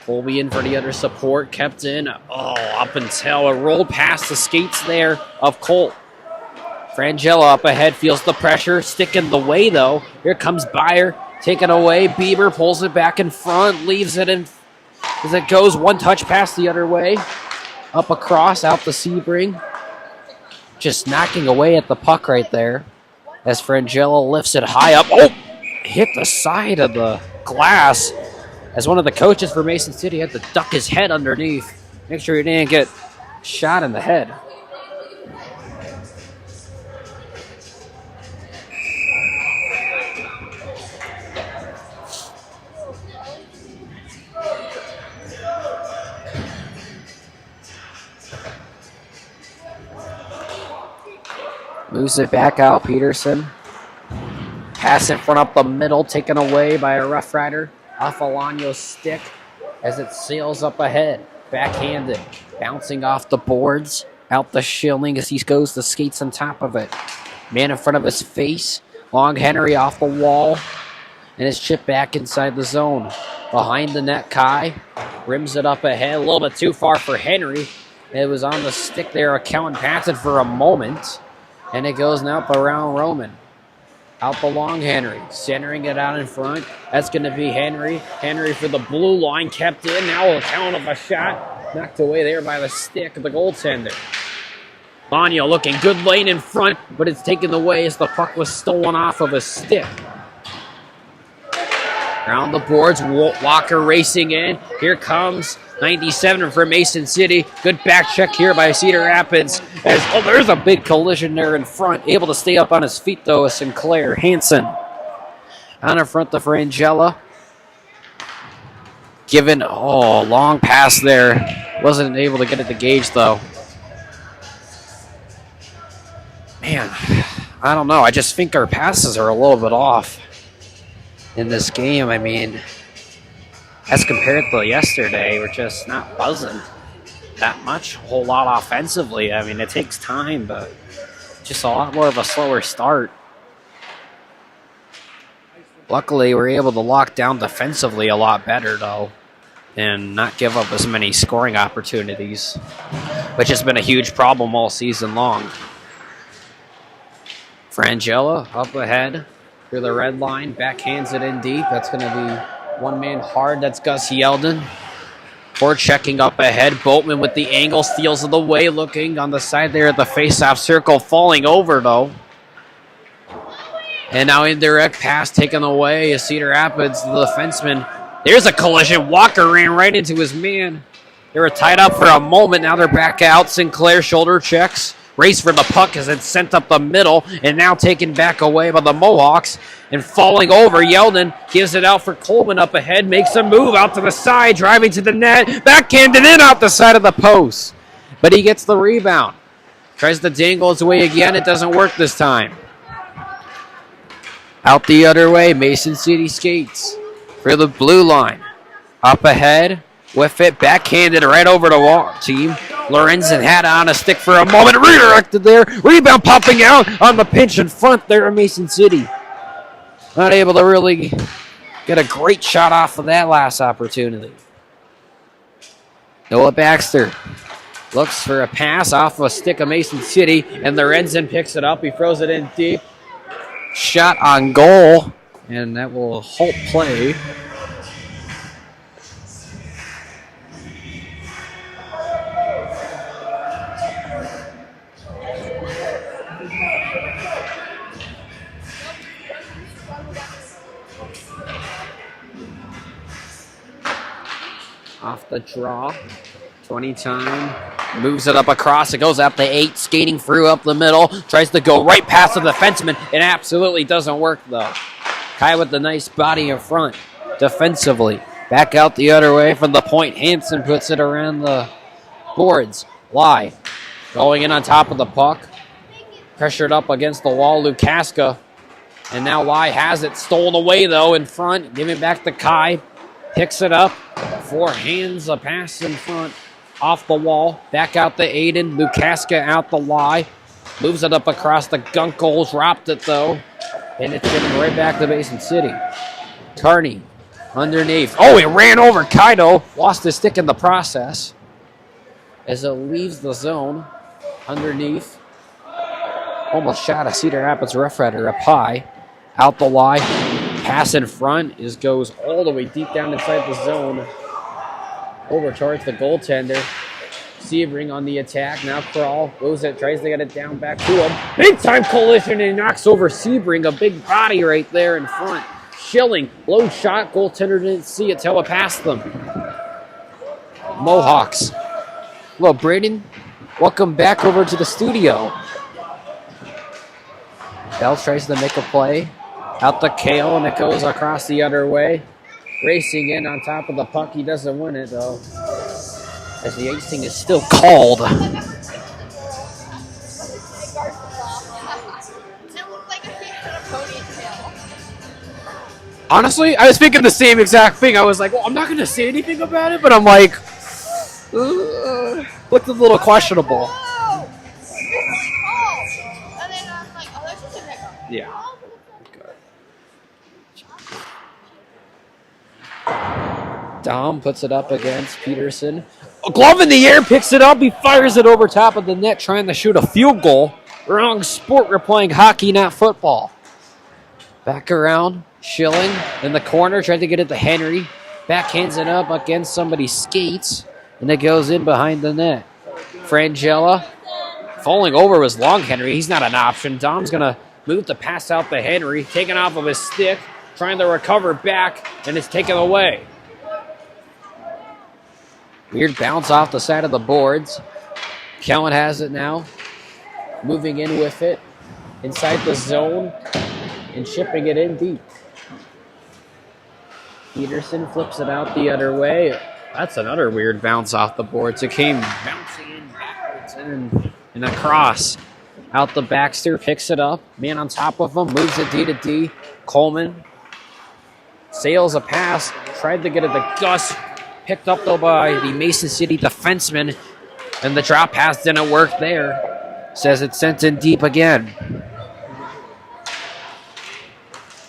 Colby in for the other support, kept in. Oh, up until it rolled past the skates there of Colt. Frangella up ahead, feels the pressure, stick in the way though. Here comes Byer, taken away. Bieber pulls it back in front, leaves it in as it goes. 1 touch pass the other way. Up across, out to Sebring. Just knocking away at the puck right there as Frangella lifts it high up. Oh, hit the side of the glass as one of the coaches for Mason City had to duck his head underneath. Make sure he didn't get shot in the head. Moves it back out, Peterson. Pass in front up the middle, taken away by a Rough Rider. Off Alano's stick as it sails up ahead. Backhanded, bouncing off the boards. Out the shilling as he goes to skates on top of it. Man in front of his face. Long Henry off the wall. And it's chipped back inside the zone. Behind the net, Kai rims it up ahead. A little bit too far for Henry. It was on the stick there of Kellen Patton for a moment. And it goes now up around Roman. Out the long Henry, centering it out in front. That's going to be Henry. Henry for the blue line, kept in. Now a count of a shot. Knocked away there by the stick of the goaltender. Lanyo looking good lane in front, but it's taken away as the puck was stolen off of his stick. Around the boards, Walker racing in. Here comes 97 for Mason City. Good back check here by Cedar Rapids. There's a big collision there in front. Able to stay up on his feet, though, is Sinclair. Hansen on in front of Frangella. Given, long pass there. Wasn't able to get it to Gage, though. Man, I don't know. I just think our passes are a little bit off in this game. I mean, as compared to yesterday, we're just not buzzing that much, a whole lot offensively. I mean, it takes time, but just a lot more of a slower start. Luckily, we're able to lock down defensively a lot better, though, and not give up as many scoring opportunities, which has been a huge problem all season long. Frangella up ahead through the red line, backhands it in deep. That's going to be one man hard. That's Gus Yeldon. Ford checking up ahead. Boatman with the angle, steals of the way, looking on the side there at the face-off circle, falling over though. And now indirect pass taken away as Cedar Rapids, the defenseman. There's a collision. Walker ran right into his man. They were tied up for a moment. Now they're back out. Sinclair shoulder checks. Race for the puck as it's sent up the middle and now taken back away by the Mohawks and falling over. Yeldon gives it out for Coleman up ahead, makes a move out to the side, driving to the net, backhanded in out the side of the post. But he gets the rebound. Tries to dangle his way again. It doesn't work this time. Out the other way, Mason City skates for the blue line. Up ahead with it, backhanded right over the wall team. Lorenzen had on a stick for a moment, redirected there. Rebound popping out on the pinch in front there of Mason City. Not able to really get a great shot off of that last opportunity. Noah Baxter looks for a pass off of a stick of Mason City, and Lorenzen picks it up. He throws it in deep. Shot on goal, and that will halt play. Off the draw, 20 time, moves it up across, it goes up to 8, skating through up the middle, tries to go right past the defenseman, it absolutely doesn't work though. Kai with the nice body in front, defensively, back out the other way from the point, Hansen puts it around the boards, Lai, going in on top of the puck, pressured up against the wall, Lukaska, and now Lai has it, stolen away though in front, giving it back to Kai. Picks it up. Forehands a pass in front. Off the wall. Back out to Aiden. Lukaska out the lie. Moves it up across the gunk goal. Dropped it though. And it's getting right back to Mason City. Carney underneath. Oh, it ran over Kaido. Lost his stick in the process. As it leaves the zone. Underneath. Almost shot a Cedar Rapids Rough Rider up high. Out the line. Pass in front goes all the way deep down inside the zone. Over towards the goaltender. Sebring on the attack. Now Crawl. Goes it. Tries to get it down back to him. Big time collision and he knocks over Sebring. A big body right there in front. Schilling. Low shot. Goaltender didn't see it till it passed them. Mohawks. Hello, Braden. Welcome back over to the studio. Bell tries to make a play. Out the Kale, and it goes across the other way. Racing in on top of the puck. He doesn't win it, though. As the icing is still called. It looked like a fish in a ponytail. Honestly, I was thinking the same exact thing. I was like, well, I'm not going to say anything about it, but I'm like, looked a little questionable. Whoa! It's really tall. And then I'm like, oh, that's just a pickup. Yeah. Dom puts it up against Peterson. A glove in the air, picks it up. He fires it over top of the net, trying to shoot a field goal. Wrong sport. We're playing hockey, not football. Back around. Schilling in the corner, tried to get it to Henry. Backhands it up against somebody's skates, and it goes in behind the net. Frangella falling over was Long Henry. He's not an option. Dom's going to move the pass out to Henry, taken off of his stick, trying to recover back, and it's taken away. Weird bounce off the side of the boards. Kellen has it now. Moving in with it. Inside the zone. And shipping it in deep. Peterson flips it out the other way. That's another weird bounce off the boards. It came bouncing in backwards and across. Out the Baxter. Picks it up. Man on top of him. Moves it D to D. Coleman. Sails a pass. Tried to get it to Gus. Picked up, though, by the Mason City defenseman. And the drop pass didn't work there. Says it's sent in deep again.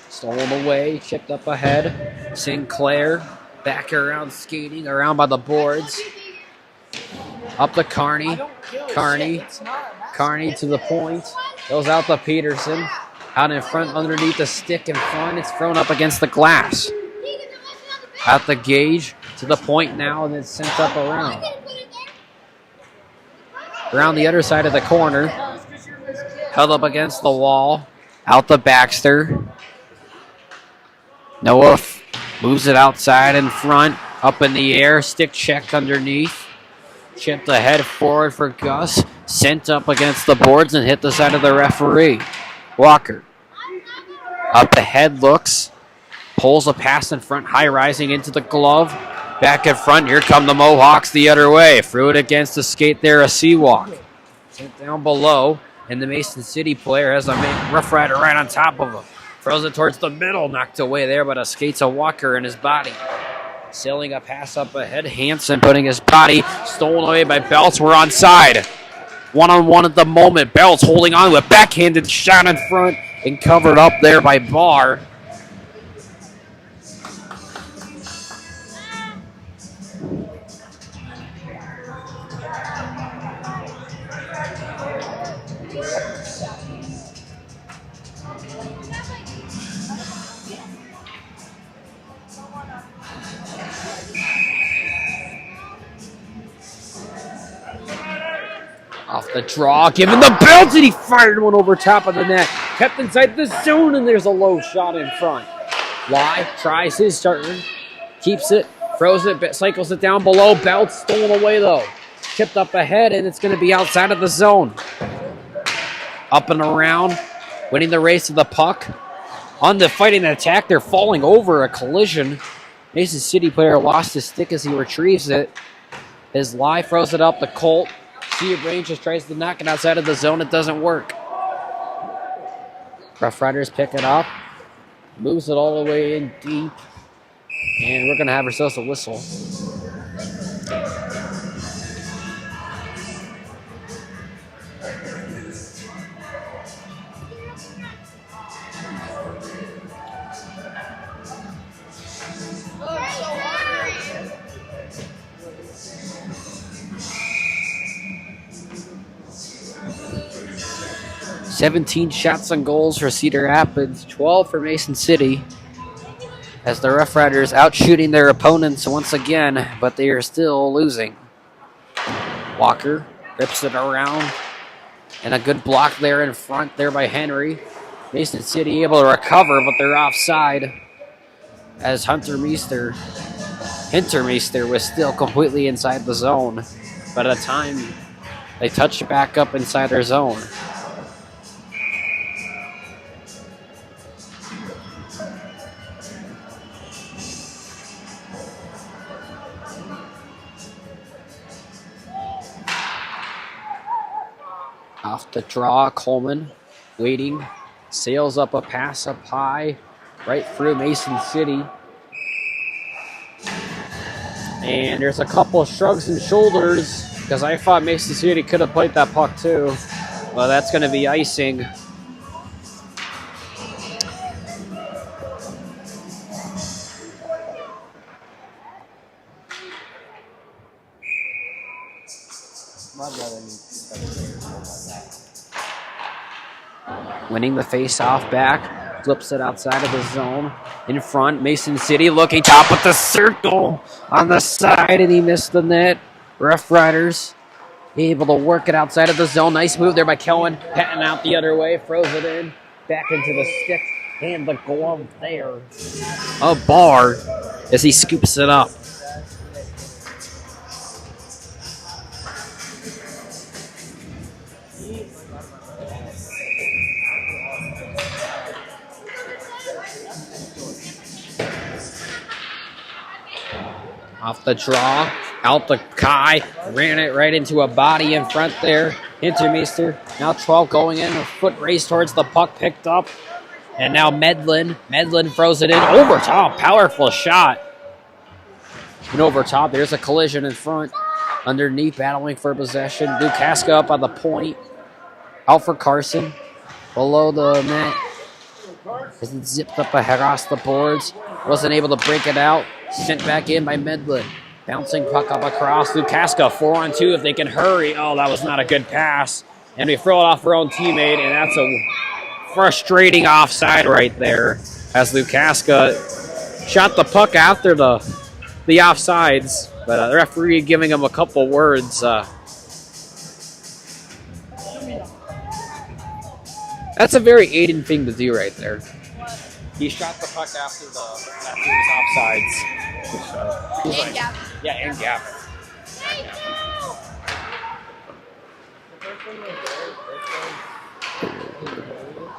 Stolen away. Chipped up ahead. Sinclair. Back around skating. Around by the boards. Up to Carney. Carney to the point. Goes out to Peterson. Out in front underneath the stick in front. It's thrown up against the glass. At the Gage. To the point now, and it's sent up around. Around the other side of the corner. Held up against the wall. Out the Baxter. Noah moves it outside in front. Up in the air. Stick check underneath. Chipped ahead forward for Gus. Sent up against the boards and hit the side of the referee. Walker. Up ahead looks. Pulls a pass in front. High rising into the glove. Back in front, here come the Mohawks the other way. Threw it against the skate there, a Seawalk. Sent down below, and the Mason City player has a Rough Rider right on top of him. Throws it towards the middle, knocked away there, but a skate's a Walker in his body. Sailing a pass up ahead, Hansen putting his body, stolen away by Belts. We're onside. One-on-one at the moment. Belts holding on to a backhanded shot in front and covered up there by Barr. Off the draw, giving the belt, and he fired one over top of the net. Kept inside the zone, and there's a low shot in front. Lai tries his turn, keeps it, throws it, cycles it down below. Belt stolen away, though. Chipped up ahead, and it's going to be outside of the zone. Up and around, winning the race to the puck. On the fighting attack, they're falling over a collision. Mason City player lost his stick as he retrieves it. His Lai throws it up the Colt. Range just tries to knock it outside of the zone. It doesn't work. Rough Riders pick it up. Moves it all the way in deep. And we're going to have ourselves a whistle. Oh, I'm so hungry. 17 shots on goals for Cedar Rapids, 12 for Mason City. As the Rough Riders out shooting their opponents once again, but they are still losing. Walker rips it around, and a good block there in front there by Henry. Mason City able to recover, but they're offside as Hintermeister was still completely inside the zone. By the time they touch back up inside their zone. Off the draw, Coleman waiting, sails up a pass up high, right through Mason City. And there's a couple shrugs and shoulders because I thought Mason City could have played that puck too. Well, that's going to be icing. Winning the face-off back, flips it outside of the zone. In front, Mason City looking top of the circle on the side, and he missed the net. Rough Riders able to work it outside of the zone. Nice move there by Kellen, patting out the other way, throws it in, back into the stick, and the glove there. A bar as he scoops it up. Off the draw, out the Kai, ran it right into a body in front there. Hintermeister, now 12 going in, a foot race towards the puck picked up. And now Medlin throws it in over top, powerful shot. And over top, there's a collision in front. Underneath, battling for possession. Dukaska up on the point. Out for Carson. Below the net. As it zipped up across the boards. Wasn't able to break it out. Sent back in by Medlin. Bouncing puck up across. Dukaska 4-on-2 if they can hurry. Oh, that was not a good pass. And we throw it off our own teammate, and that's a frustrating offside right there. As Dukaska shot the puck after the offsides. But the referee giving him a couple words. That's a very Aiden thing to do right there. He shot the puck after his offsides. And Gavin. Yeah, and Gavin.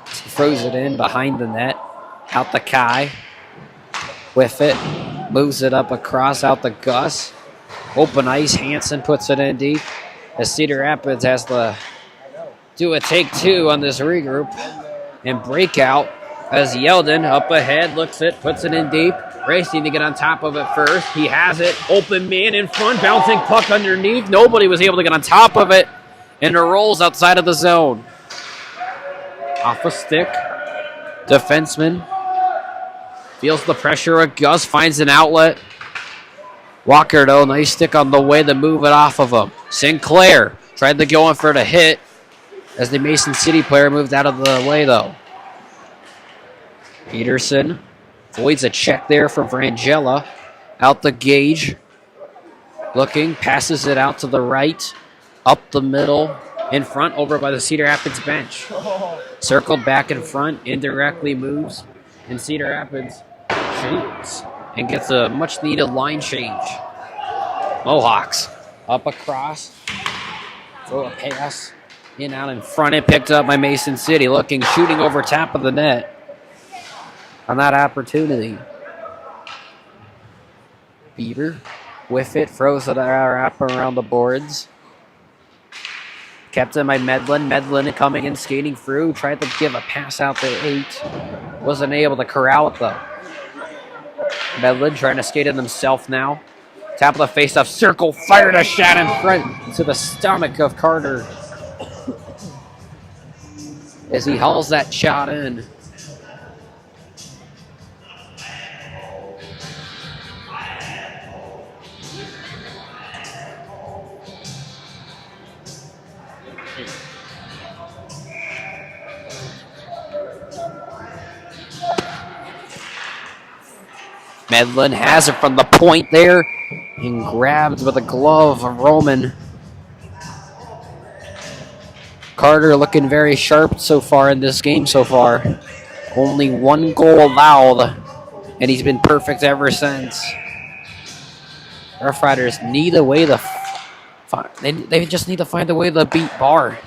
Throws it in behind the net. Out the Kai. With it. Moves it up across out the Gus. Open ice. Hansen puts it in deep. As Cedar Rapids has to do a take two on this regroup. And breakout. As Yeldon up ahead, looks it, puts it in deep. Racing to get on top of it first. He has it. Open man in front. Bouncing puck underneath. Nobody was able to get on top of it. And it rolls outside of the zone. Off a stick. Defenseman. Feels the pressure of Gus. Finds an outlet. Walker, though. Nice stick on the way to move it off of him. Sinclair tried to go in for the hit. As the Mason City player moved out of the way, though. Peterson voids a check there from Frangella. Out the gauge. Looking, passes it out to the right. Up the middle. In front, over by the Cedar Rapids bench. Circled back in front, indirectly moves. And Cedar Rapids shoots and gets a much-needed line change. Mohawks up across. Throw a pass. In out in front and picked up by Mason City. Looking, shooting over top of the net. On that opportunity. Bieber with it, throws it up around the boards. Kept in by Medlin. Medlin coming in, skating through. Tried to give a pass out to 8. Wasn't able to corral it though. Medlin trying to skate in himself now. Top of the face-off circle, fired a shot in front to the stomach of Carter as he hauls that shot in. Medlin has it from the point there and grabbed with a glove of Roman. Carter looking very sharp so far in this game so far. Only one goal allowed, and he's been perfect ever since. Rough Riders need a way to... They just need to find a way to beat Bar.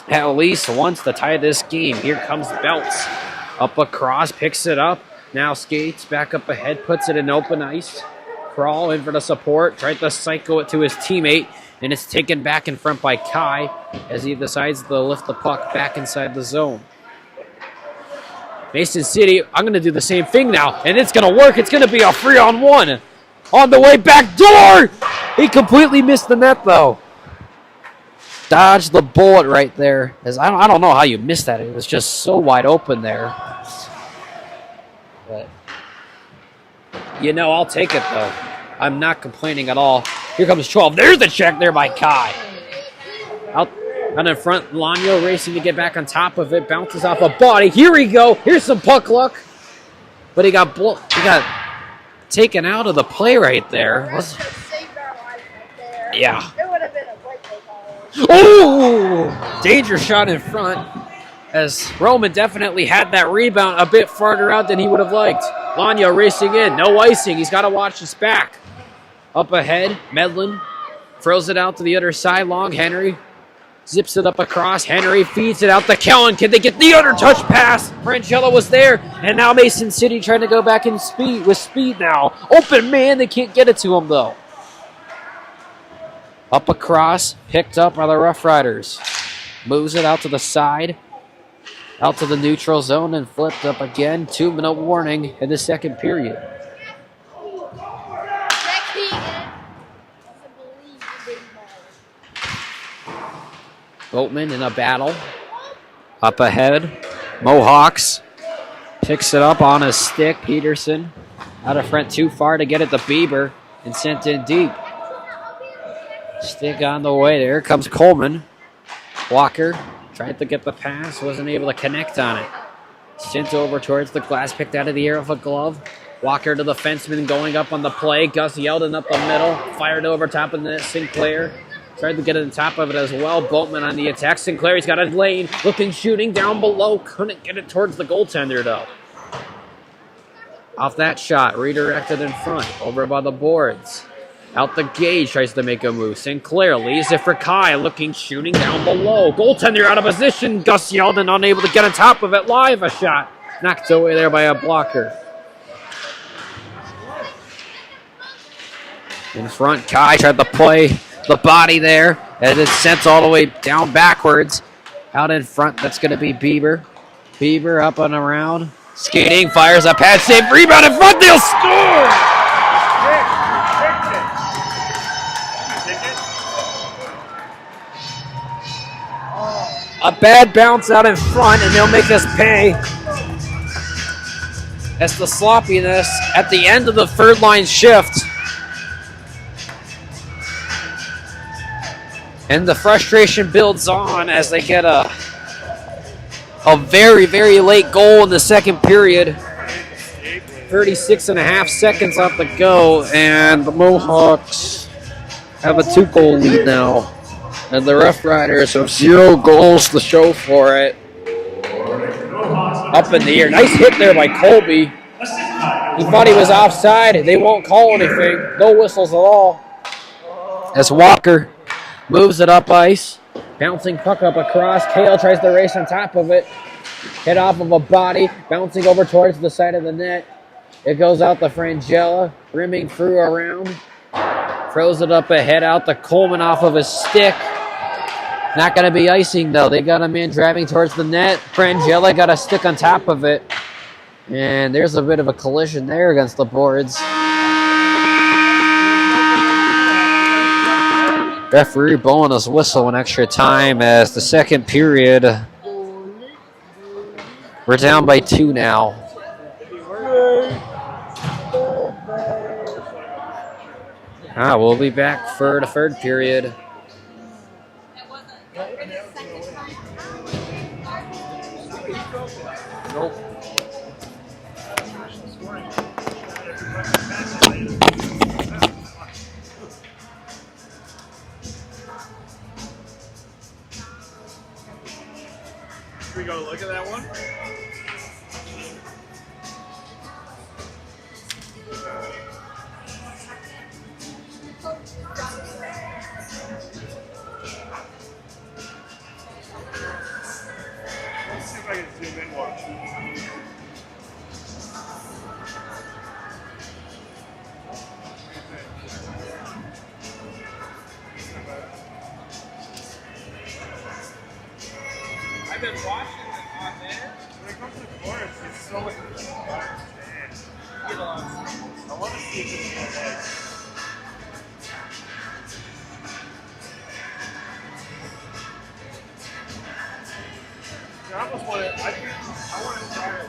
At least once to tie this game. Here comes Belts. Up across, picks it up. Now skates back up ahead, puts it in open ice. Crawl in for the support, tried to cycle it to his teammate, and it's taken back in front by Kai as he decides to lift the puck back inside the zone. Mason City, I'm going to do the same thing now, and it's going to work. It's going to be a 3-on-1 on the way back door. He completely missed the net, though. Dodged the bullet right there. I don't know how you missed that. It was just so wide open there. But, you know, I'll take it, though. I'm not complaining at all. Here comes 12. There's the check there by Kai. Out in front, Lanyo racing to get back on top of it. Bounces off a body. Here we go. Here's some puck luck. But he got taken out of the play right there. Yeah. It would have been a great goal. Oh! Danger shot in front. As Roman definitely had that rebound a bit farther out than he would have liked. Lanyo racing in. No icing. He's got to watch his back. Up ahead, Medlin throws it out to the other side. Long Henry zips it up across. Henry feeds it out to Kellen. Can they get the other touch pass? Frangella was there. And now Mason City trying to go back in speed with speed now. Open man. They can't get it to him, though. Up across. Picked up by the Rough Riders. Moves it out to the side. Out to the neutral zone and flipped up again. 2-minute warning in the second period. Boatman in a battle. Up ahead. Mohawks picks it up on a stick. Peterson out of front too far to get it to Bieber and sent in deep. Stick on the way. There comes Coleman. Walker tried to get the pass. Wasn't able to connect on it. Sent over towards the glass. Picked out of the air of a glove. Walker to the fenceman going up on the play. Gus Yeldon up the middle. Fired over top of the net. Sinclair tried to get on top of it as well. Boatman on the attack. Sinclair, he's got a lane. Looking, shooting down below. Couldn't get it towards the goaltender, though. Off that shot. Redirected in front. Over by the boards. Out the gauge. Tries to make a move. Sinclair leaves it for Kai. Looking, shooting down below. Goaltender out of position. Gus Yeldon unable to get on top of it. Live a shot. Knocked away there by a blocker. In front, Kai tried to play the body there, and it's sent all the way down backwards. Out in front, that's going to be Bieber. Bieber up and around. Skating, fires a pad save, rebound in front, they'll score! A bad bounce out in front, and they'll make us pay. That's the sloppiness at the end of the third line shift. And the frustration builds on as they get a very, very late goal in the second period. 36.5 seconds off the go, and the Mohawks have a 2-goal lead now. And the Rough Riders have 0 goals to show for it. Up in the air. Nice hit there by Colby. He thought he was offside. They won't call anything. No whistles at all. As Walker moves it up ice. Bouncing puck up across. Kale tries to race on top of it. Hit off of a body. Bouncing over towards the side of the net. It goes out to Frangella. Rimming through around. Throws it up ahead out to Coleman off of his stick. Not going to be icing, though. They got a man driving towards the net. Frangella got a stick on top of it. And there's a bit of a collision there against the boards. Referee blowing his whistle in extra time as the second period. We're down by 2 now. We'll be back for the third period. Nope. Should we go look at that one? Let's see if I can zoom in watch. I've been watching it on there. When it comes to Forest, it's so much fun. Get along. I want to see if it's like. I almost want to. I want to try it.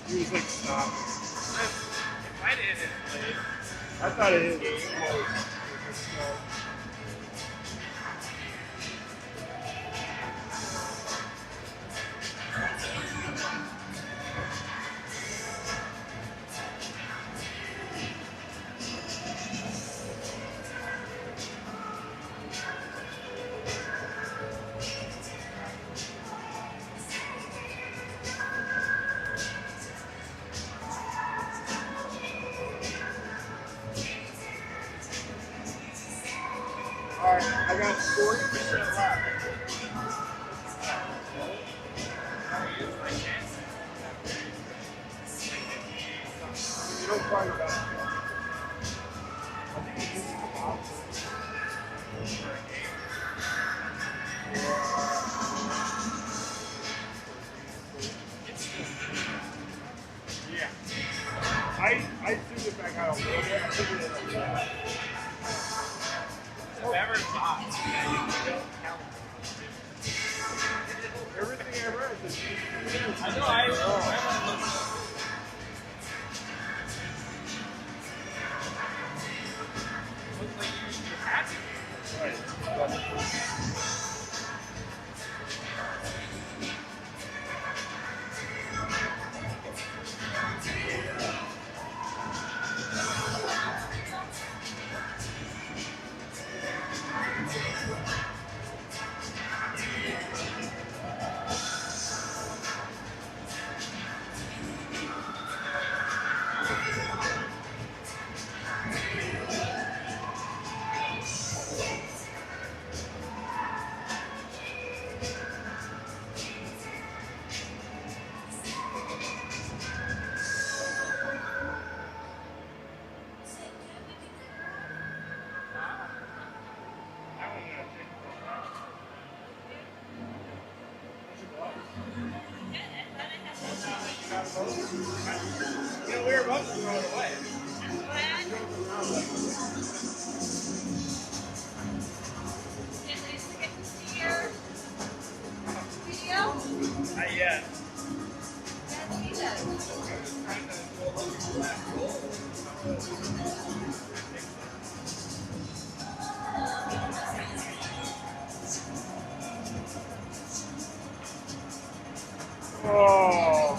He was like, stop. If I didn't play, I thought it hit. Alright, I got 40% left. You don't cry about it. I think it gives you the option. Yeah. I zoomed it back out a little bit. I think it is. whoever bought Everything I read is I know, I looks like you had to. You know, we were about to throw it away. Not yet. Oh.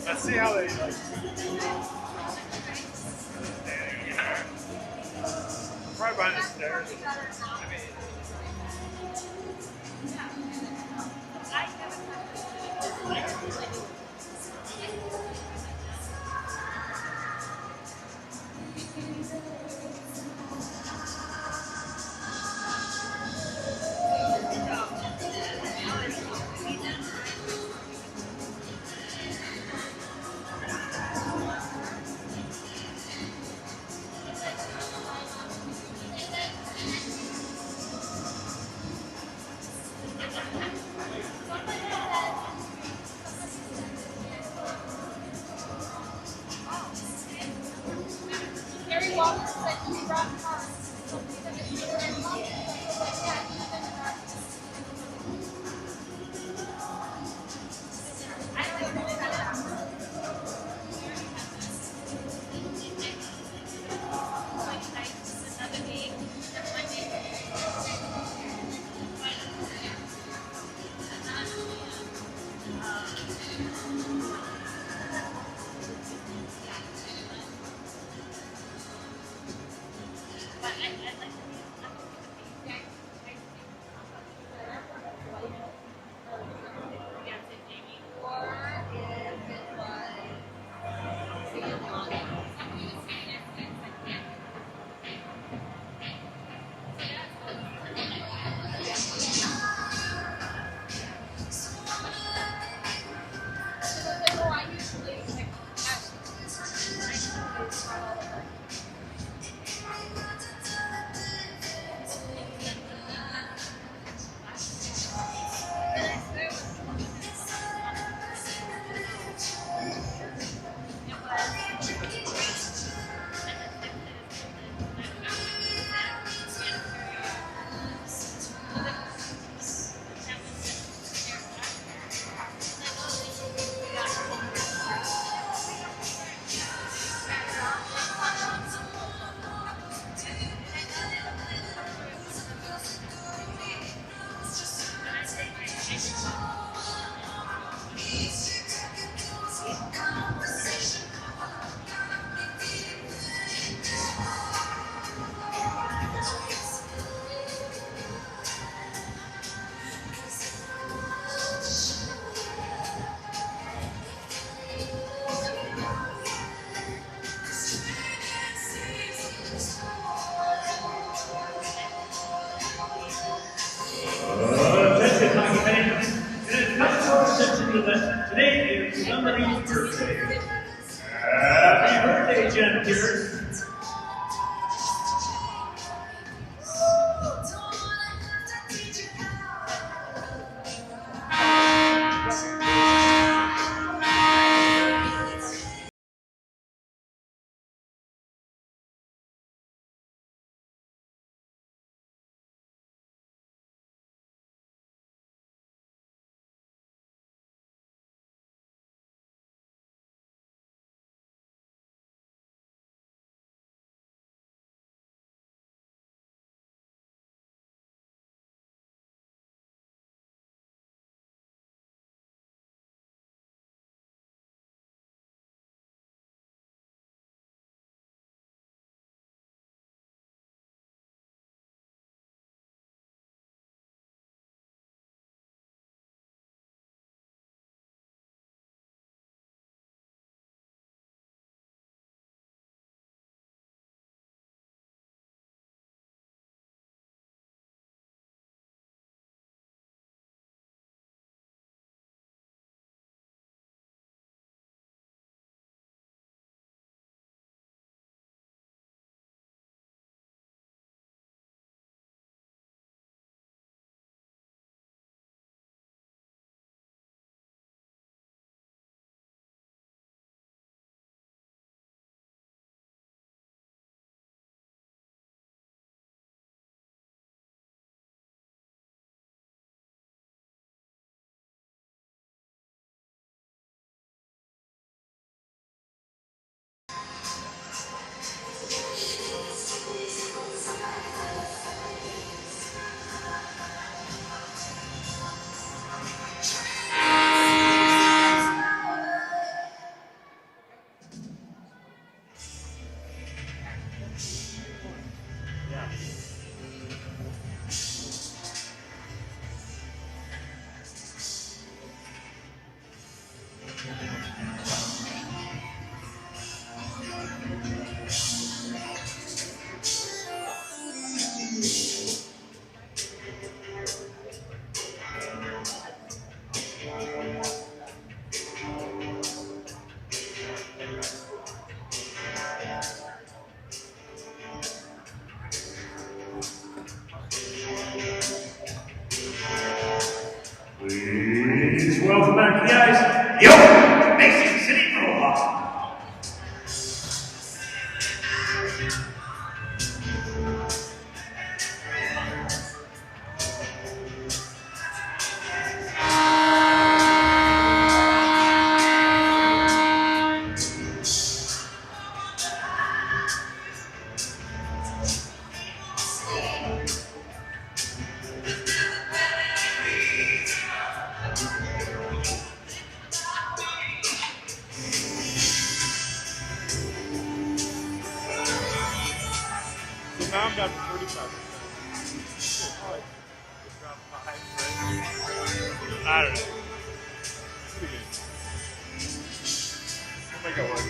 Let's see how they like. Probably behind the stairs. Harry Walker said he brought cars. Attention, hockey fans. It is my attention that today is somebody's birthday. Happy birthday, Jen Pierce. Now I'm down to 35%. I don't know. Pretty good. We'll make it work.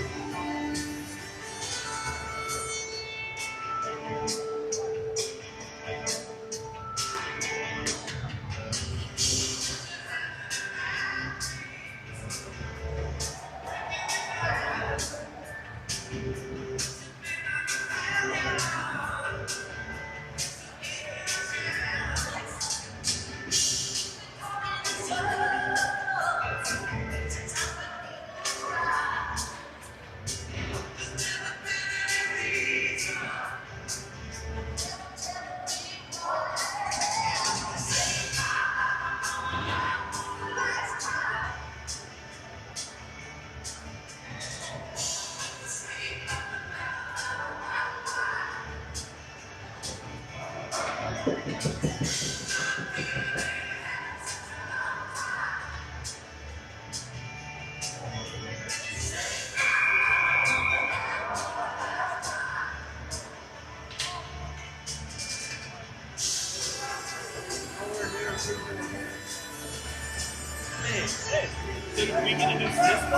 Did we get a new system?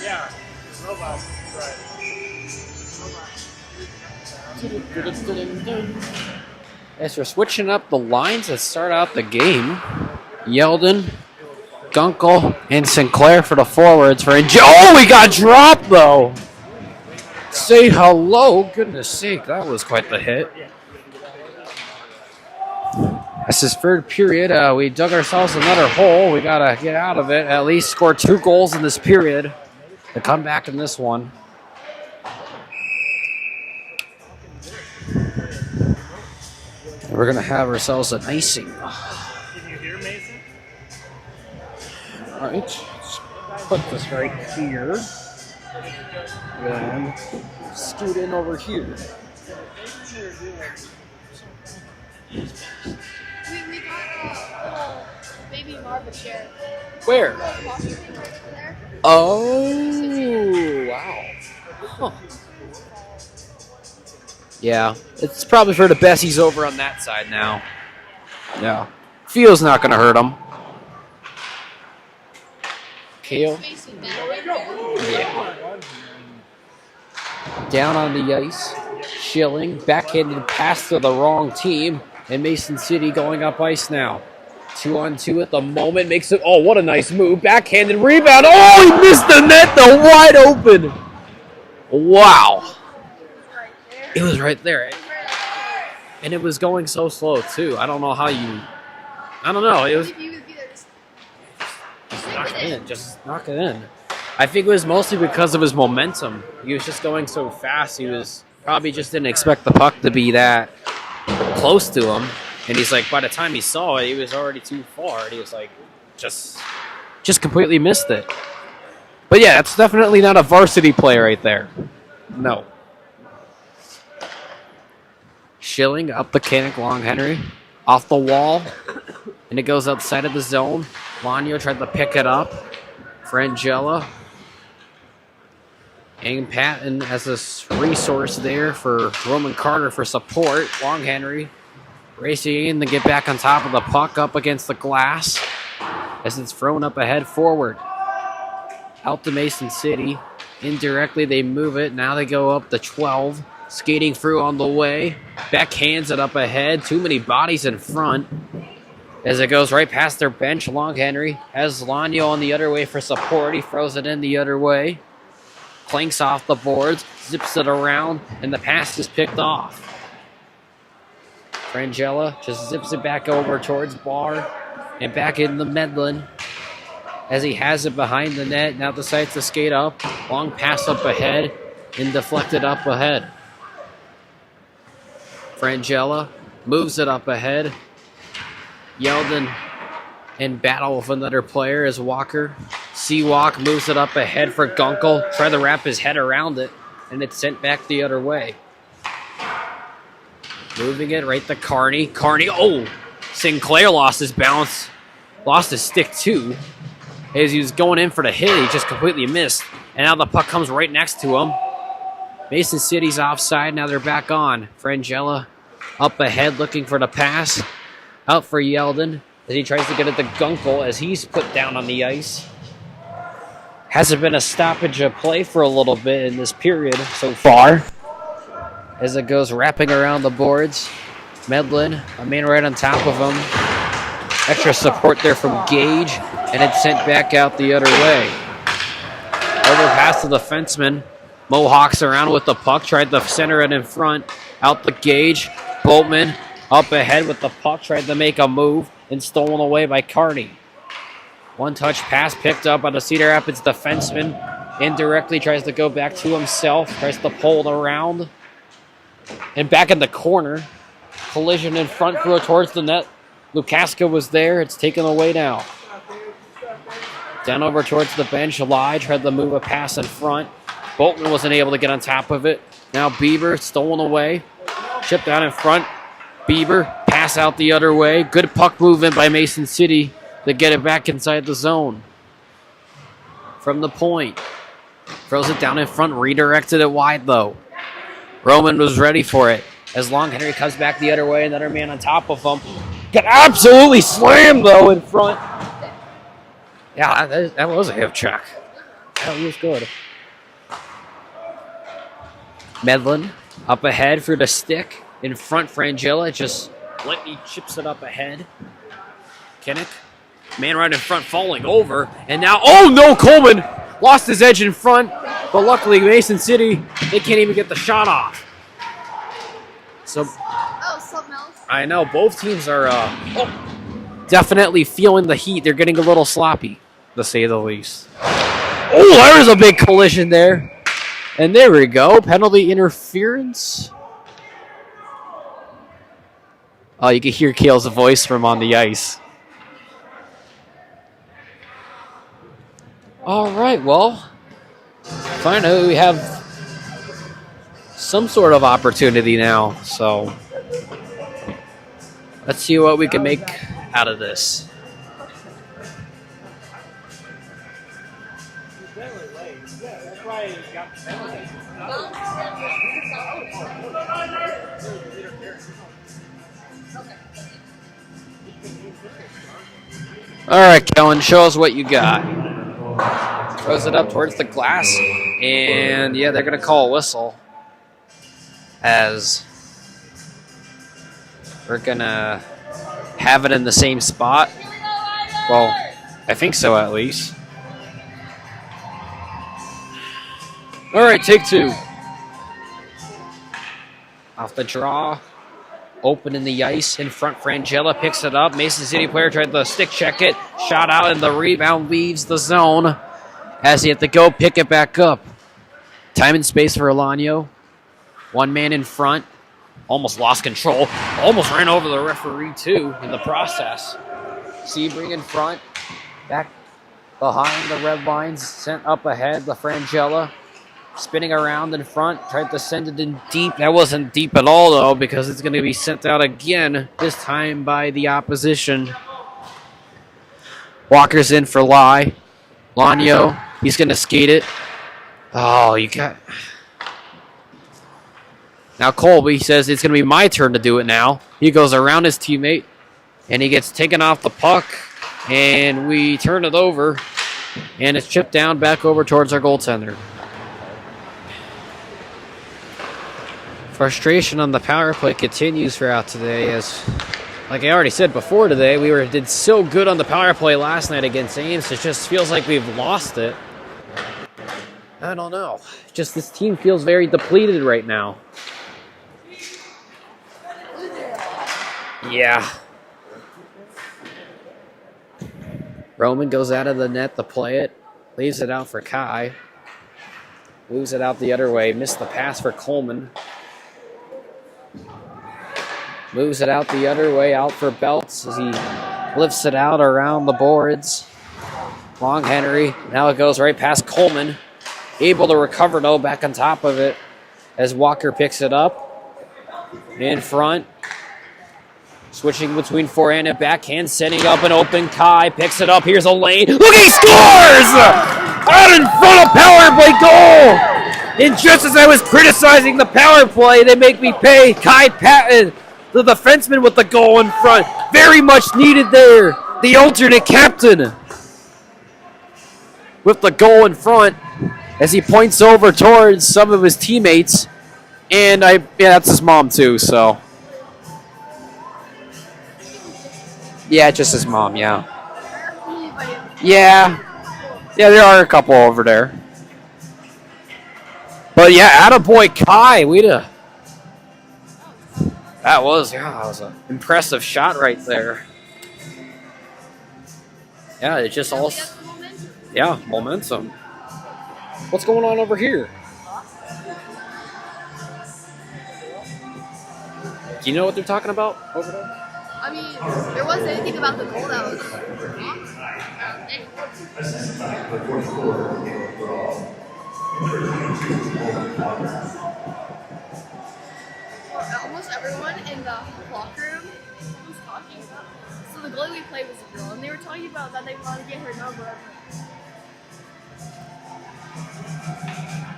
Yeah. Robot. Right. As we're switching up the lines to start out the game, Yeldon, Gunkel, and Sinclair for the forwards. Oh, we got dropped though. Say hello. Goodness sake, that was quite the hit. That's his third period. We dug ourselves another hole. We got to get out of it. At least score 2 goals in this period to come back in this one. We're going to have ourselves an icing. Can you hear Mason? All right. Let's put this right here. And scoot in over here. We got a baby Marva chair. Where? There. Oh, wow. Huh. Yeah, it's probably for the best he's over on that side now. Yeah. Feel's not going to hurt him. Kale? Yeah. Down on the ice. Schilling. Backhanded pass to the wrong team. And Mason City going up ice now. 2-on-2 at the moment. Makes it. Oh, what a nice move. Backhanded rebound. Oh, he missed the net though. Wide open. Wow. It was right there. And it was going so slow too. I don't know how you. I don't know. It was. Just knock it in. Just knock it in. I think it was mostly because of his momentum. He was just going so fast. He was probably just didn't expect the puck to be that close to him. And he's like, by the time he saw it, he was already too far. And he was like, just completely missed it. But yeah, that's definitely not a varsity play right there. No. Schilling up the Canuck Long Henry. Off the wall. And it goes outside of the zone. Lanyo tried to pick it up. Frangella. And Patton as a resource there for Roman Carter for support. Long Henry racing in to get back on top of the puck up against the glass as it's thrown up ahead forward. Out to Mason City. Indirectly they move it. Now they go up to 12. Skating through on the way. Backhands it up ahead. Too many bodies in front. As it goes right past their bench, Long Henry has Lanyo on the other way for support. He throws it in the other way. Clanks off the boards, zips it around, and the pass is picked off. Frangella just zips it back over towards Barr and back into Medlin as he has it behind the net. Now decides to skate up. Long pass up ahead and deflected up ahead. Frangella moves it up ahead. Yeldon in battle with another player as Walker. Seawalk moves it up ahead for Gunkel. Try to wrap his head around it, and it's sent back the other way. Moving it right to Carney. Carney, oh! Sinclair lost his balance. Lost his stick too. As he was going in for the hit, he just completely missed. And now the puck comes right next to him. Mason City's offside. Now they're back on. Frangella up ahead looking for the pass. Out for Yeldon as he tries to get it to Gunkel as he's put down on the ice. Hasn't been a stoppage of play for a little bit in this period so far. As it goes wrapping around the boards. Medlin, a man right on top of him. Extra support there from Gage, and it's sent back out the other way. Over past the defenseman. Mohawks around with the puck, tried to center it in front. Out the Gage. Boltman up ahead with the puck, tried to make a move, and stolen away by Carney. One-touch pass picked up by the Cedar Rapids defenseman. Indirectly tries to go back to himself, tries to pull it around. And back in the corner. Collision in front, throw towards the net. Lukaska was there. It's taken away now. Down over towards the bench. Lai tried to move a pass in front. Bolton wasn't able to get on top of it. Now Bieber stolen away. Chipped out in front. Bieber pass out the other way. Good puck movement by Mason City to get it back inside the zone. From the point. Throws it down in front. Redirected it wide though. Roman was ready for it. As Long Henry comes back the other way, another man on top of him. Got absolutely slammed, though, in front. Yeah, that was a hip check. That was good. Medlin up ahead for the stick. In front, Frangella just lightly chips it up ahead. Kinnick, man right in front, falling over. And now, oh no, Coleman lost his edge in front. But luckily, Mason City, they can't even get the shot off. So, something else. I know both teams are definitely feeling the heat. They're getting a little sloppy, to say the least. Oh, there was a big collision there. And there we go. Penalty interference. Oh, you can hear Kale's voice from on the ice. All right, well, finally we have some sort of opportunity now, so let's see what we can make out of this. All right, Kellen, show us what you got. Throws it up towards the glass, and yeah, they're going to call a whistle. As we're gonna have it in the same spot. Well, I think so at least. All right, take two. Off the draw, open in the ice in front. Frangella picks it up. Mason City player tried to stick check it. Shot out and the rebound leaves the zone as he had to go pick it back up. Time and space for Alano. One man in front, almost lost control, almost ran over the referee too in the process. Sebring in front, back behind the red lines, sent up ahead, the Frangella, spinning around in front, tried to send it in deep. That wasn't deep at all though, because it's going to be sent out again, this time by the opposition. Walker's in for Lai. Lanyo, he's going to skate it. Oh, you got... Now Colby says it's going to be my turn to do it now. He goes around his teammate, and he gets taken off the puck, and we turn it over, and it's chipped down back over towards our goaltender. Frustration on the power play continues throughout today as, like I already said before today, we did so good on the power play last night against Ames. It just feels like we've lost it. I don't know. Just this team feels very depleted right now. Yeah. Roman goes out of the net to play it. Leaves it out for Kai. Moves it out the other way. Missed the pass for Coleman. Moves it out the other way, out for Belts as he lifts it out around the boards. Long Henry. Now it goes right past Coleman. Able to recover, though, back on top of it as Walker picks it up. In front. Switching between forehand and backhand, setting up an open. Kai picks it up. Here's a lane. Look, he scores! Out in front of power play goal! And just as I was criticizing the power play, they make me pay Kai Patton, the defenseman with the goal in front. Very much needed there. The alternate captain with the goal in front as he points over towards some of his teammates. And yeah, that's his mom too, so. Yeah, just his mom, yeah. Yeah. Yeah, there are a couple over there. But yeah, attaboy Kai. That was an impressive shot right there. Yeah, it just all. Yeah, momentum. What's going on over here? Do you know what they're talking about over there? I mean, there wasn't anything about the goal that was wrong. Almost everyone in the locker room was talking about it. So the goalie we played was a girl, and they were talking about that they wanted to get her number.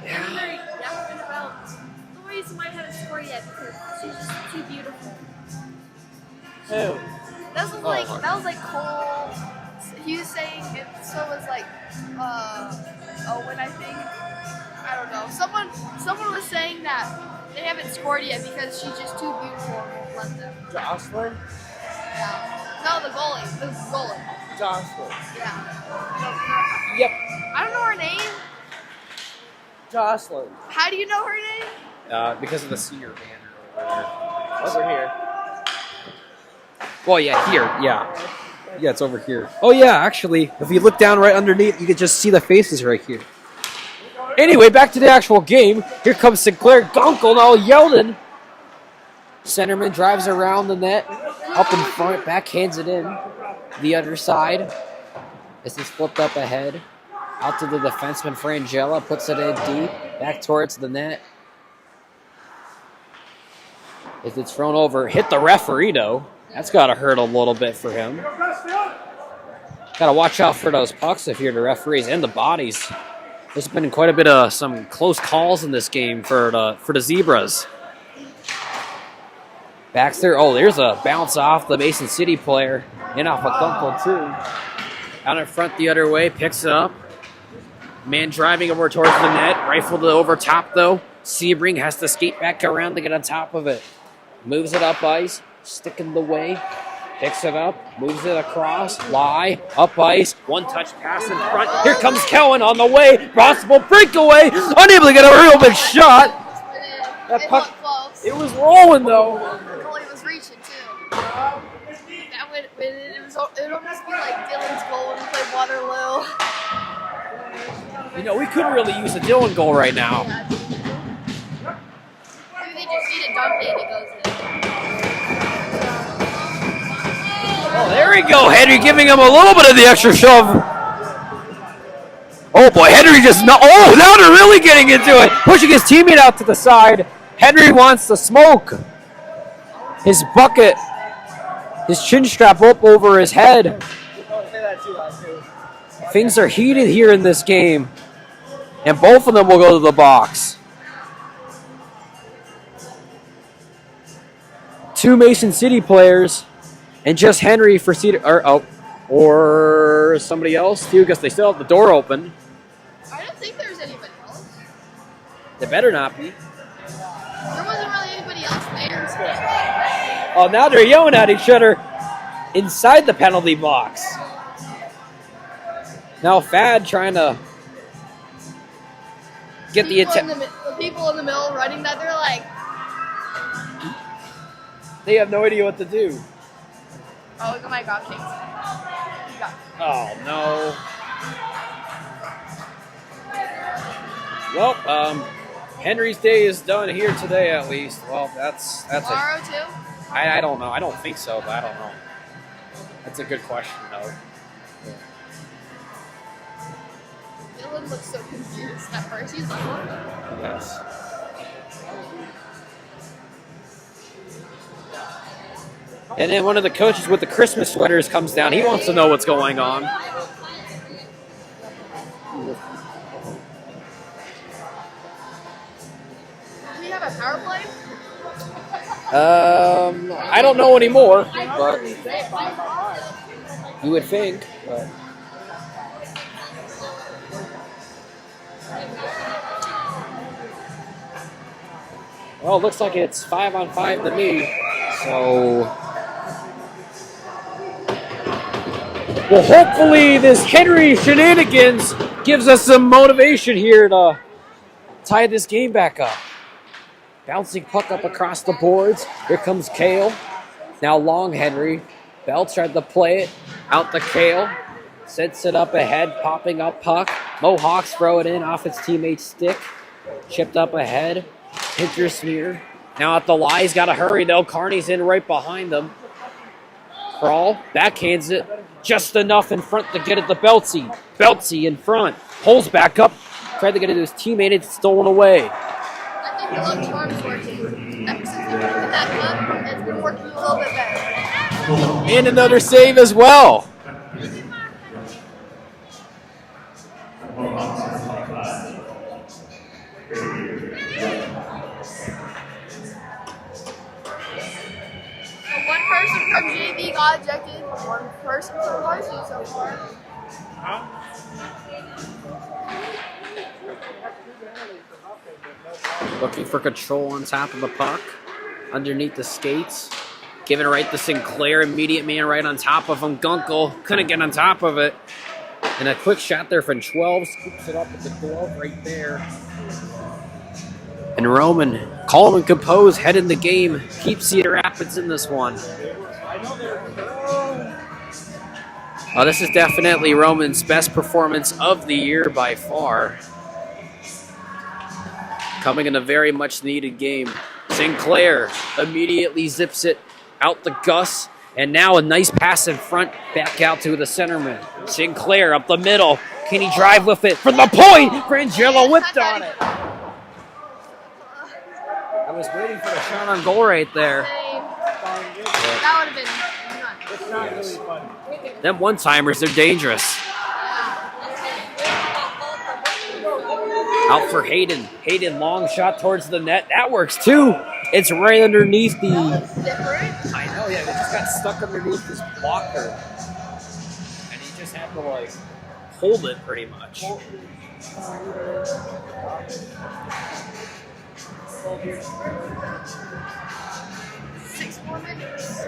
Yeah. They're yapping about the reason why I haven't scored yet because she's just too beautiful. Oh. That was like Cole. He was saying it. So it was like Owen, I think. I don't know. Someone was saying that they haven't scored yet because she's just too beautiful and won't let them. Jocelyn? Yeah. No, the goalie. The goalie. Jocelyn. Yeah. Yep. I don't know her name. Jocelyn. How do you know her name? Because of the senior banner Over here. Well, yeah, here, yeah. Yeah, it's over here. Oh, yeah, actually, if you look down right underneath, you can just see the faces right here. Anyway, back to the actual game. Here comes Sinclair Gunkel, now Yeldon. Centerman drives around the net, up in front, backhands it in. The other side. This is flipped up ahead. Out to the defenseman, Frangella, puts it in deep, back towards the net. As it's thrown over, hit the referee, though. That's got to hurt a little bit for him. Got to watch out for those pucks if you're the referees and the bodies. There's been quite a bit of some close calls in this game for the Zebras. Baxter, oh, there's a bounce off the Mason City player. And off a Gunkel, too. Out in front the other way, picks it up. Man driving over towards the net. Rifled it over top, though. Sebring has to skate back around to get on top of it. Moves it up ice. Stick in the way. Picks it up. Moves it across. Lie. Up ice. One touch pass in front. Here comes Kellen on the way. Possible breakaway. Unable to get a real big shot. That puck. It was rolling, though. The goalie was reaching, too. That would it would almost be like Dylan's goal when we played Waterloo. You know, we could really use a Dylan goal right now. Yeah, maybe they just need a dunk and it goes in. Oh, there we go. Henry giving him a little bit of the extra shove. Oh, boy. Henry just... Oh, now they're really getting into it. Pushing his teammate out to the side. Henry wants to smoke. His bucket. His chin strap up over his head. Things are heated here in this game. And both of them will go to the box. Two Mason City players. And just Henry for Cedar, or somebody else too, because they still have the door open. I don't think there's anybody else. There better not be. There wasn't really anybody else there. Oh, now they're yelling at each other inside the penalty box. Now Fad trying to get the attention. The people in the middle running that, they're like... They have no idea what to do. Oh, look at my God Kings. Oh, no. Well, Henry's day is done here today, at least. Well, that's Tomorrow, too? I don't know. I don't think so, but I don't know. That's a good question, though. Dylan looks so confused at first. He's like, what? Yes. And then one of the coaches with the Christmas sweaters comes down. He wants to know what's going on. I don't know anymore, but you would think. But. Well, it looks like it's 5-on-5 to me. So, well, hopefully this Henry shenanigans gives us some motivation here to tie this game back up. Bouncing puck up across the boards. Here comes Kale. Now long Henry. Bell tried to play it out to Kale. Sets it up ahead, popping up puck. Mohawks throw it in off its teammate's stick. Chipped up ahead. Pincher smear. Now at the lie, he's got to hurry though. Carney's in right behind them. Crawl, backhands it. Just enough in front to get it to Beltsy. Beltsy in front. Pulls back up. Tried to get it to his teammate. It's stolen away. I think the long charm's working. Ever since we put that up, it's been working a little bit better. And another save as well. One person from JV got ejected. One person from Varsity so far. Looking for control on top of the puck. Underneath the skates. Giving it right to Sinclair. Immediate man right on top of him. Gunkel couldn't get on top of it. And a quick shot there from 12. Scoops it up with the glove right there. And Roman, calm and composed, head in the game. Keeps Cedar Rapids in this one. Oh, this is definitely Roman's best performance of the year by far. Coming in a very much needed game. Sinclair immediately zips it out to Gus. And now a nice pass in front, back out to the centerman. Sinclair up the middle. Can he drive with it from the point? Frangella whipped on it. I was waiting for the shot on goal right there. That would have been nuts. It's not really funny. Them one-timers, they're dangerous. Out for Hayden. Hayden, long shot towards the net. That works too. It's right underneath the... Different. I know, yeah. It just got stuck underneath this blocker. And he just had to, like, hold it pretty much. 6 more minutes.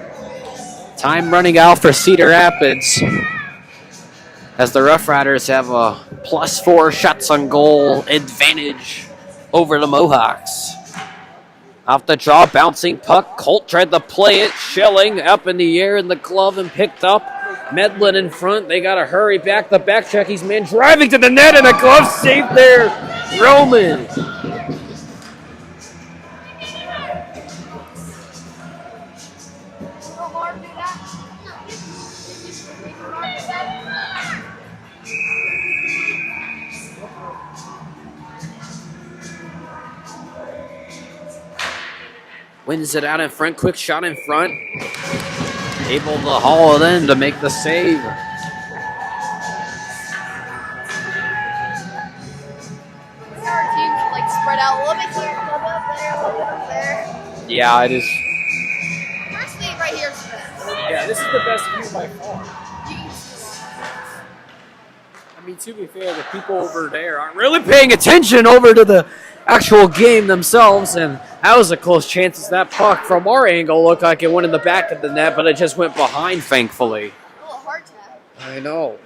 Time running out for Cedar Rapids. As the Rough Riders have a +4 shots on goal advantage over the Mohawks. Off the draw, bouncing puck. Colt tried to play it. Schilling up in the air in the glove and picked up. Medlin in front. They got to hurry back. The back check. He's man driving to the net and a glove save there. Roman. Wins it out in front. Quick shot in front. Able to haul it in to make the save. Our teams like spread out a little bit here, a little bit up there, a little bit up there. Yeah, it is. First thing right here is the best. Yeah, this is the best view by far. You can see I mean, to be fair, the people over there aren't really paying attention over to the actual game themselves, and that was a close chance as that puck from our angle looked like it went in the back of the net, but it just went behind, thankfully. a little hard tap. I know.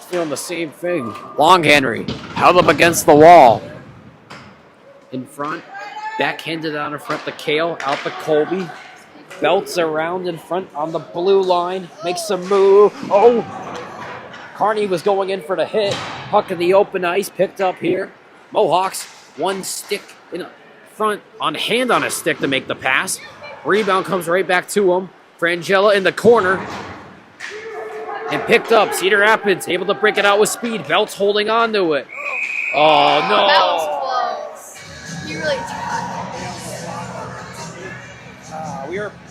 Feeling the same thing. Long Henry held up against the wall. In front, backhanded out in front to Kale, out to Colby. Belts around in front on the blue line, makes a move. Oh! Carney was going in for the hit. Puck in the open ice, picked up here. Mohawks, one stick in front, on hand on a stick to make the pass. Rebound comes right back to him. Frangella in the corner. And picked up. Cedar Rapids able to break it out with speed. Belts holding on to it. Oh, no. That was close. He really tried.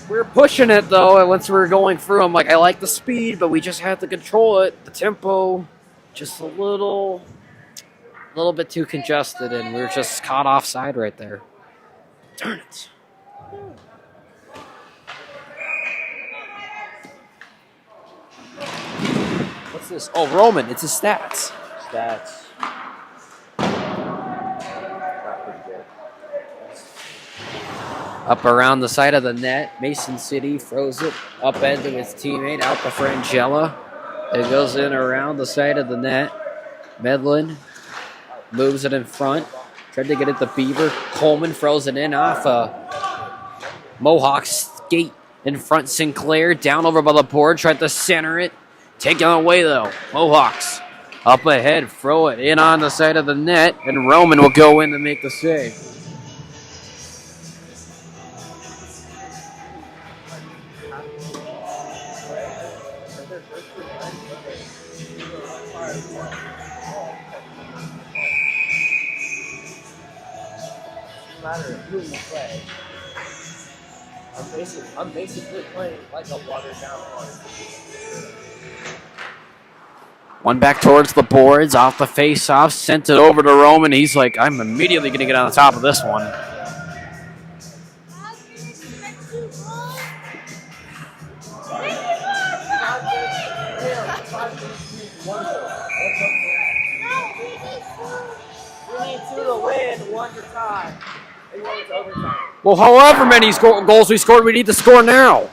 We were pushing it, though, and once we were going through, I'm like, I like the speed, but we just had to control it. The tempo, just a little bit too congested, and we were just caught offside right there. Darn it. this? Oh, Roman. It's his stats. That's not pretty good. Up around the side of the net. Mason City throws it up end to his teammate. Out to Frangella. It goes in around the side of the net. Medlin moves it in front. Tried to get it to Beaver. Coleman throws it in off Mohawk skate in front. Sinclair down over by the board. Tried to center it. Taken away though. Mohawks up ahead. Throw it in on the side of the net. And Roman will go in to make the save. No matter who you play, I'm basically playing like a watered down one. One back towards the boards, off the face-off, sent it over to Roman. He's like, I'm immediately going to get on the top of this one. We need 2 to win, 1 to tie. And 1 to overtime. Well, however many goals we scored, we need to score now.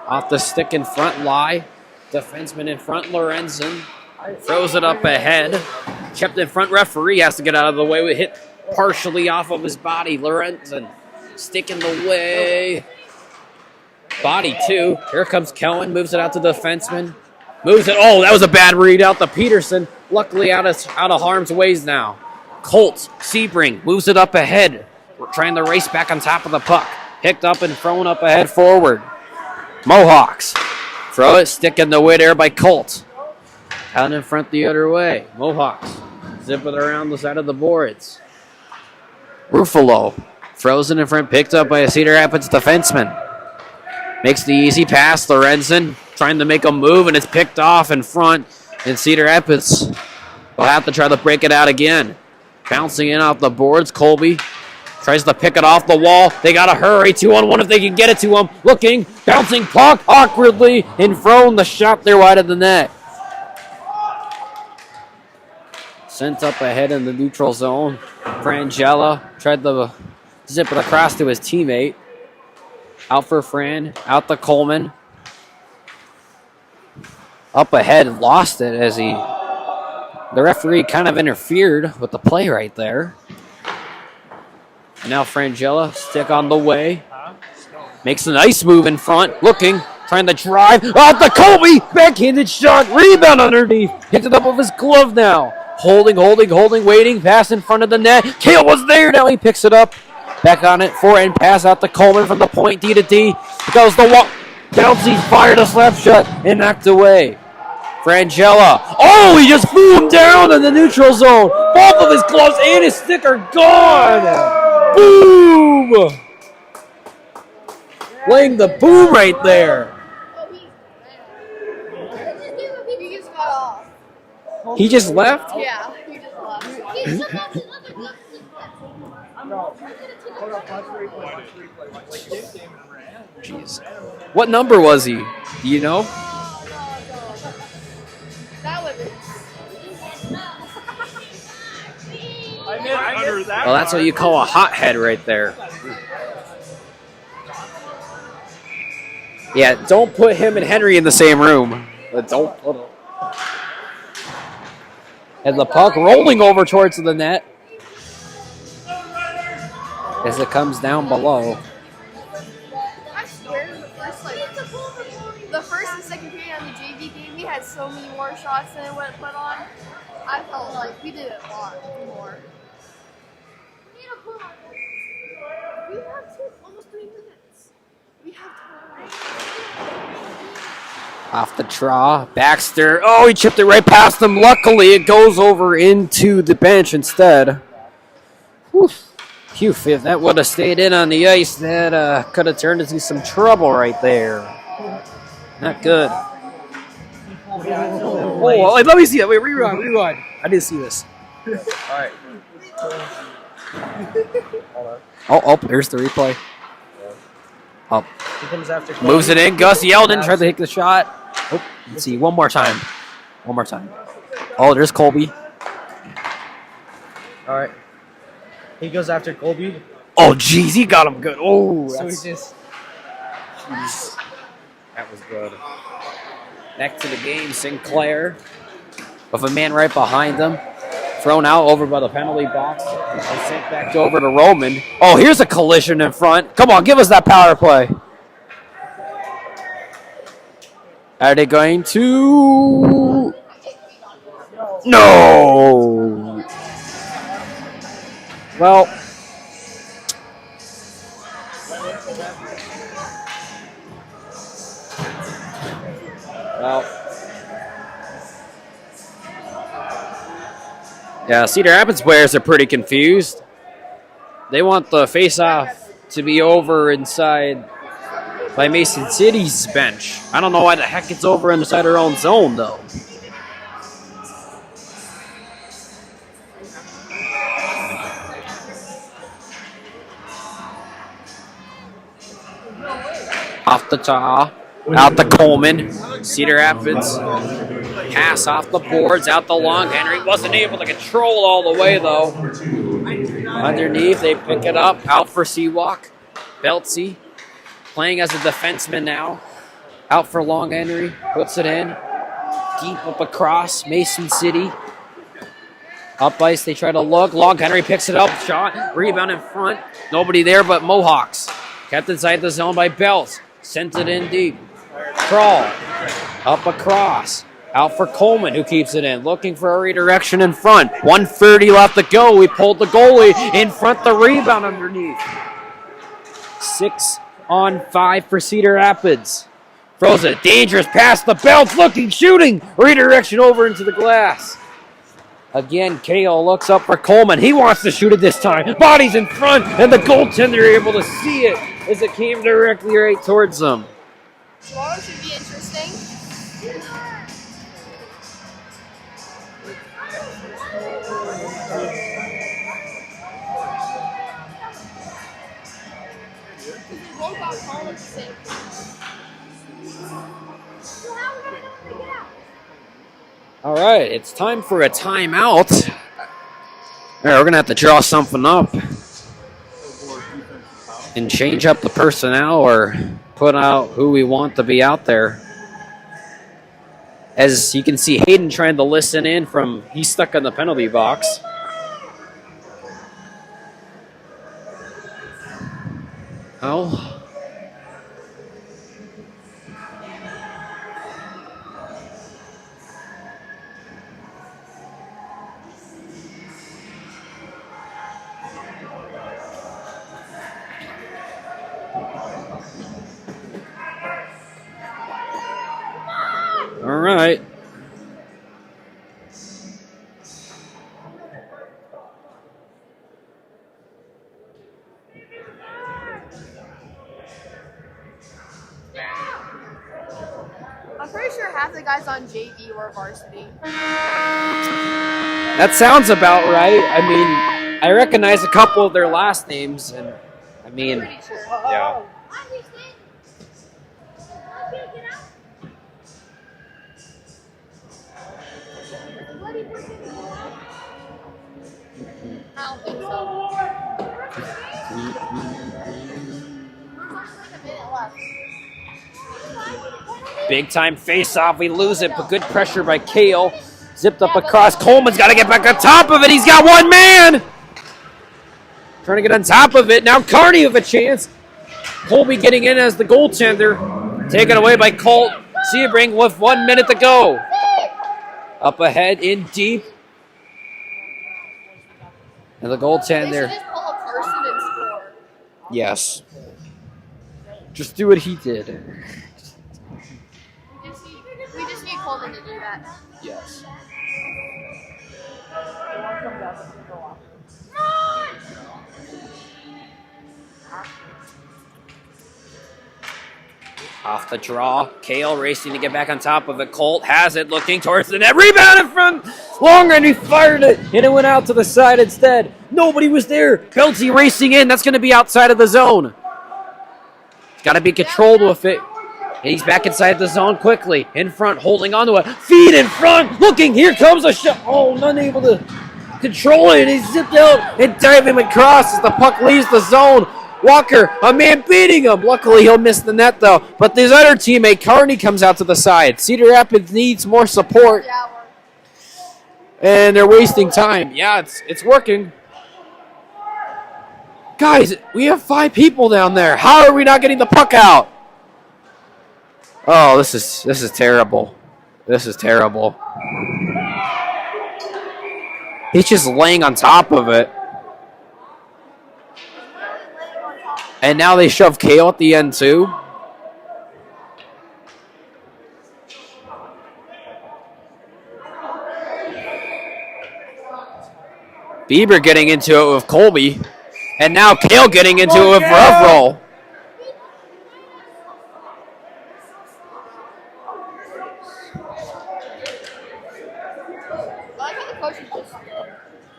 Off the stick in front, Lie. Defenseman in front, Lorenzen. Throws it up ahead. Kept in front, referee has to get out of the way. We hit partially off of his body. Lorenzen stick in the way. Body two. Here comes Kellen. Moves it out to the defenseman. Moves it. Oh, that was a bad read out to Peterson. Luckily out of harm's ways now. Colt Sebring moves it up ahead. We're trying to race back on top of the puck. Picked up and thrown up ahead forward. Mohawks throw it. Stick in the way there by Colt. Out in front the other way. Mohawks zip it around the side of the boards. Ruffalo throws it in front. Picked up by a Cedar Rapids defenseman. Makes the easy pass. Lorenzen trying to make a move, and it's picked off in front. And Cedar Rapids will have to try to break it out again. Bouncing in off the boards. Colby tries to pick it off the wall. They got to hurry. 2-on-1 if they can get it to him. Looking. Bouncing puck awkwardly. And thrown the shot there wide of the net. Sent up ahead in the neutral zone. Frangella tried to zip it across to his teammate. Out for Fran. Out to Coleman. Up ahead. Lost it as the referee kind of interfered with the play right there. And now Frangella, stick on the way. Makes a nice move in front. Looking. Trying to drive. Out to Colby. Backhanded shot. Rebound underneath. Picked it up with his glove now. Holding, waiting. Pass in front of the net. Kale was there. Now he picks it up. Back on it. Forehand pass out to Coleman from the point. D to D. Goes the walk. Bouncy fired a slap shot and knocked away. Frangella. Oh, he just flew him down in the neutral zone. Both of his gloves and his stick are gone. Boom. Laying the boom right there. He just got off. He just left? Yeah, he just left. Jeez. What number was he? Do you know? That was it. Well, that's what you call a hothead right there. Yeah, don't put him and Henry in the same room. But don't put him. And the puck rolling over towards the net as it comes down below. I swear the first and second period on the JV game, we had so many more shots than it went on. I felt like we did a lot more. We have almost 3 minutes. We have time. Off the draw, Baxter. Oh, he chipped it right past him. Luckily, it goes over into the bench instead. Whew. Phew, if that would have stayed in on the ice, that could have turned into some trouble right there. Not good. Oh, let me see that. Wait, rewind. I didn't see this. All right. Oh, there's the replay. Oh. He comes after Colby. Moves it in. Gus Yeldon tried to hit the shot. Oh, let's see. One more time. One more time. Oh, there's Colby. All right. He goes after Colby. Oh, jeez, he got him good. Oh, So he that's, just. that was good. Back to the game, Sinclair. With a man right behind him. Thrown out over by the penalty box. And sent back over to Roman. Oh, here's a collision in front. Come on, give us that power play. Are they going to... No! Well... Yeah, Cedar Rapids players are pretty confused. They want the face-off to be over inside by Mason City's bench. I don't know why the heck it's over inside our own zone, though. Off the top, out the Coleman. Cedar Rapids pass off the boards, out the long. Henry wasn't able to control all the way, though. Underneath, they pick it up. Out for Seawalk. Beltsy playing as a defenseman now. Out for Long Henry. Puts it in. Deep up across. Mason City. Up ice, they try to look. Long Henry picks it up. Shot. Rebound in front. Nobody there but Mohawks. Kept inside the zone by Belts. Sent it in deep. Crawl. Up across. Out for Coleman, who keeps it in. Looking for a redirection in front. 1:30 left to go. We pulled the goalie in front. The rebound underneath. 6-on-5 for Cedar Rapids. Throws a dangerous pass. The Belts looking, shooting. Redirection over into the glass. Again, Kale looks up for Coleman. He wants to shoot it this time. Bodies in front, and the goaltender able to see it as it came directly right towards them. Tomorrow should be interesting. All right, it's time for a timeout. All right, we're going to have to draw something up and change up the personnel or put out who we want to be out there. As you can see, Hayden trying to listen in from, he's stuck in the penalty box. Oh. All right. I'm pretty sure half the guys on JV were varsity. That sounds about right. I mean, I recognize a couple of their last names, and I mean, Pretty sure. yeah. I don't think so. Big time face off. We lose it, but good pressure by Kale. Zipped up across. Coleman's got to get back on top of it. He's got one man. Trying to get on top of it. Now Carney with a chance. Colby getting in as the goaltender. Taken away by Colt Sebring with 1 minute to go. Up ahead, in deep. And the They should goaltender. just pull a Carson and score. Yes. Just do what he did. We just need Coleman to do that. Yes. Off the draw. Kale racing to get back on top of it. Colt has it, looking towards the net. Rebound in front. Longer, and he fired it. And it went out to the side instead. Nobody was there. Belty racing in. That's going to be outside of the zone. Got to be controlled with it. And he's back inside the zone quickly. In front, holding on to it. Feed in front. Looking. Here comes a shot. Oh, unable to control it. He's zipped out and diving across as the puck leaves the zone. Walker, a man beating him. Luckily, he'll miss the net, though. But his other teammate, Carney, comes out to the side. Cedar Rapids needs more support. And they're wasting time. Yeah, it's working. Guys, we have 5 people down there. How are we not getting the puck out? Oh, this is terrible. This is terrible. He's just laying on top of it. And now they shove Kale at the end, too. Bieber getting into it with Colby. And now Kale getting into it with Rough.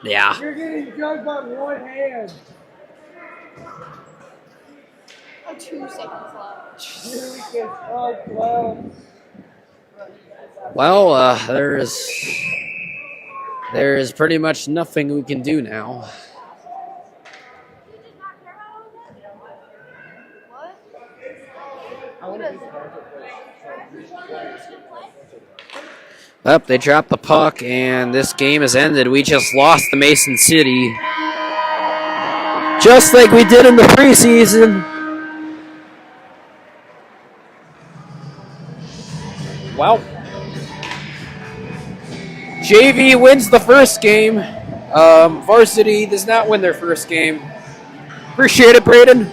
Yeah. You're getting jumped on one hand. 2 seconds left. You get so close. Well, there is pretty much nothing we can do now. Up, they dropped the puck, and this game has ended. We just lost to Mason City. Just like we did in the preseason. Well, JV wins the first game. Varsity does not win their first game. Appreciate it, Braden.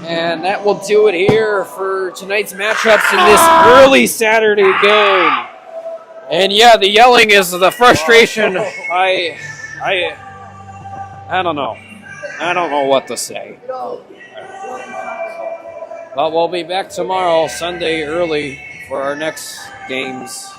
And that will do it here for tonight's matchups in this early Saturday game. And yeah, the yelling is the frustration. I don't know. I don't know what to say. But we'll be back tomorrow, Sunday early, for our next games.